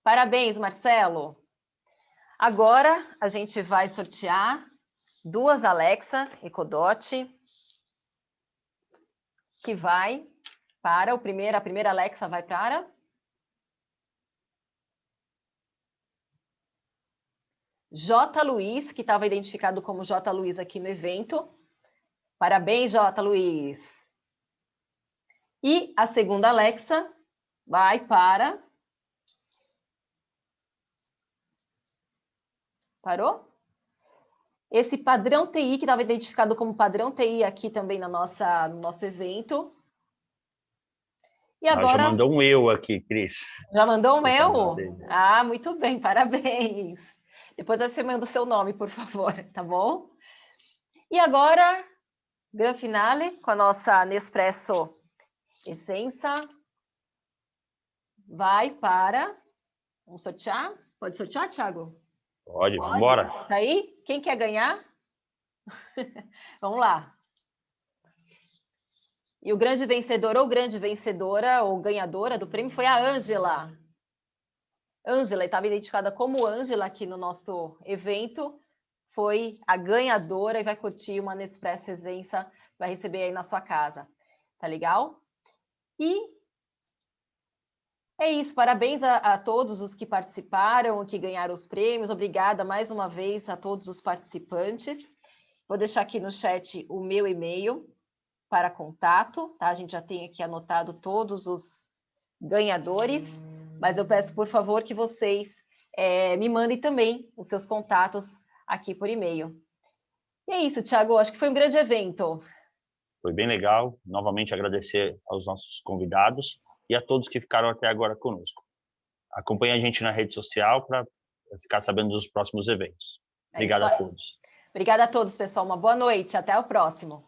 Parabéns, Marcelo! Agora a gente vai sortear 2 Alexa Echo Dot, que vai para a primeira Alexa vai para... J. Luiz, que estava identificado como J. Luiz aqui no evento. Parabéns, J. Luiz. E a segunda Alexa vai para... Parou? Esse padrão TI, que estava identificado como padrão TI aqui também no nosso evento. E agora... Já mandou um eu aqui, Cris. Já mandou um eu? Ah, muito bem, parabéns. Depois você manda o seu nome, por favor, tá bom? E agora, gran finale, com a nossa Nespresso Essência. Vai para... Vamos sortear? Pode sortear, Thiago? Pode, vamos embora. Tá aí? Quem quer ganhar? Vamos lá. E o grande vencedor ou grande vencedora ou ganhadora do prêmio foi a Ângela. Ângela, estava identificada como Ângela aqui no nosso evento, foi a ganhadora e vai curtir uma Nespresso Essência, vai receber aí na sua casa. Tá legal? E é isso, parabéns a todos os que participaram, que ganharam os prêmios. Obrigada mais uma vez a todos os participantes. Vou deixar aqui no chat o meu e-mail para contato, tá? A gente já tem aqui anotado todos os ganhadores. Mas eu peço, por favor, que vocês me mandem também os seus contatos aqui por e-mail. E é isso, Thiago, acho que foi um grande evento. Foi bem legal. Novamente agradecer aos nossos convidados e a todos que ficaram até agora conosco. Acompanhe a gente na rede social para ficar sabendo dos próximos eventos. Obrigado a todos. Obrigada a todos, pessoal. Uma boa noite. Até o próximo.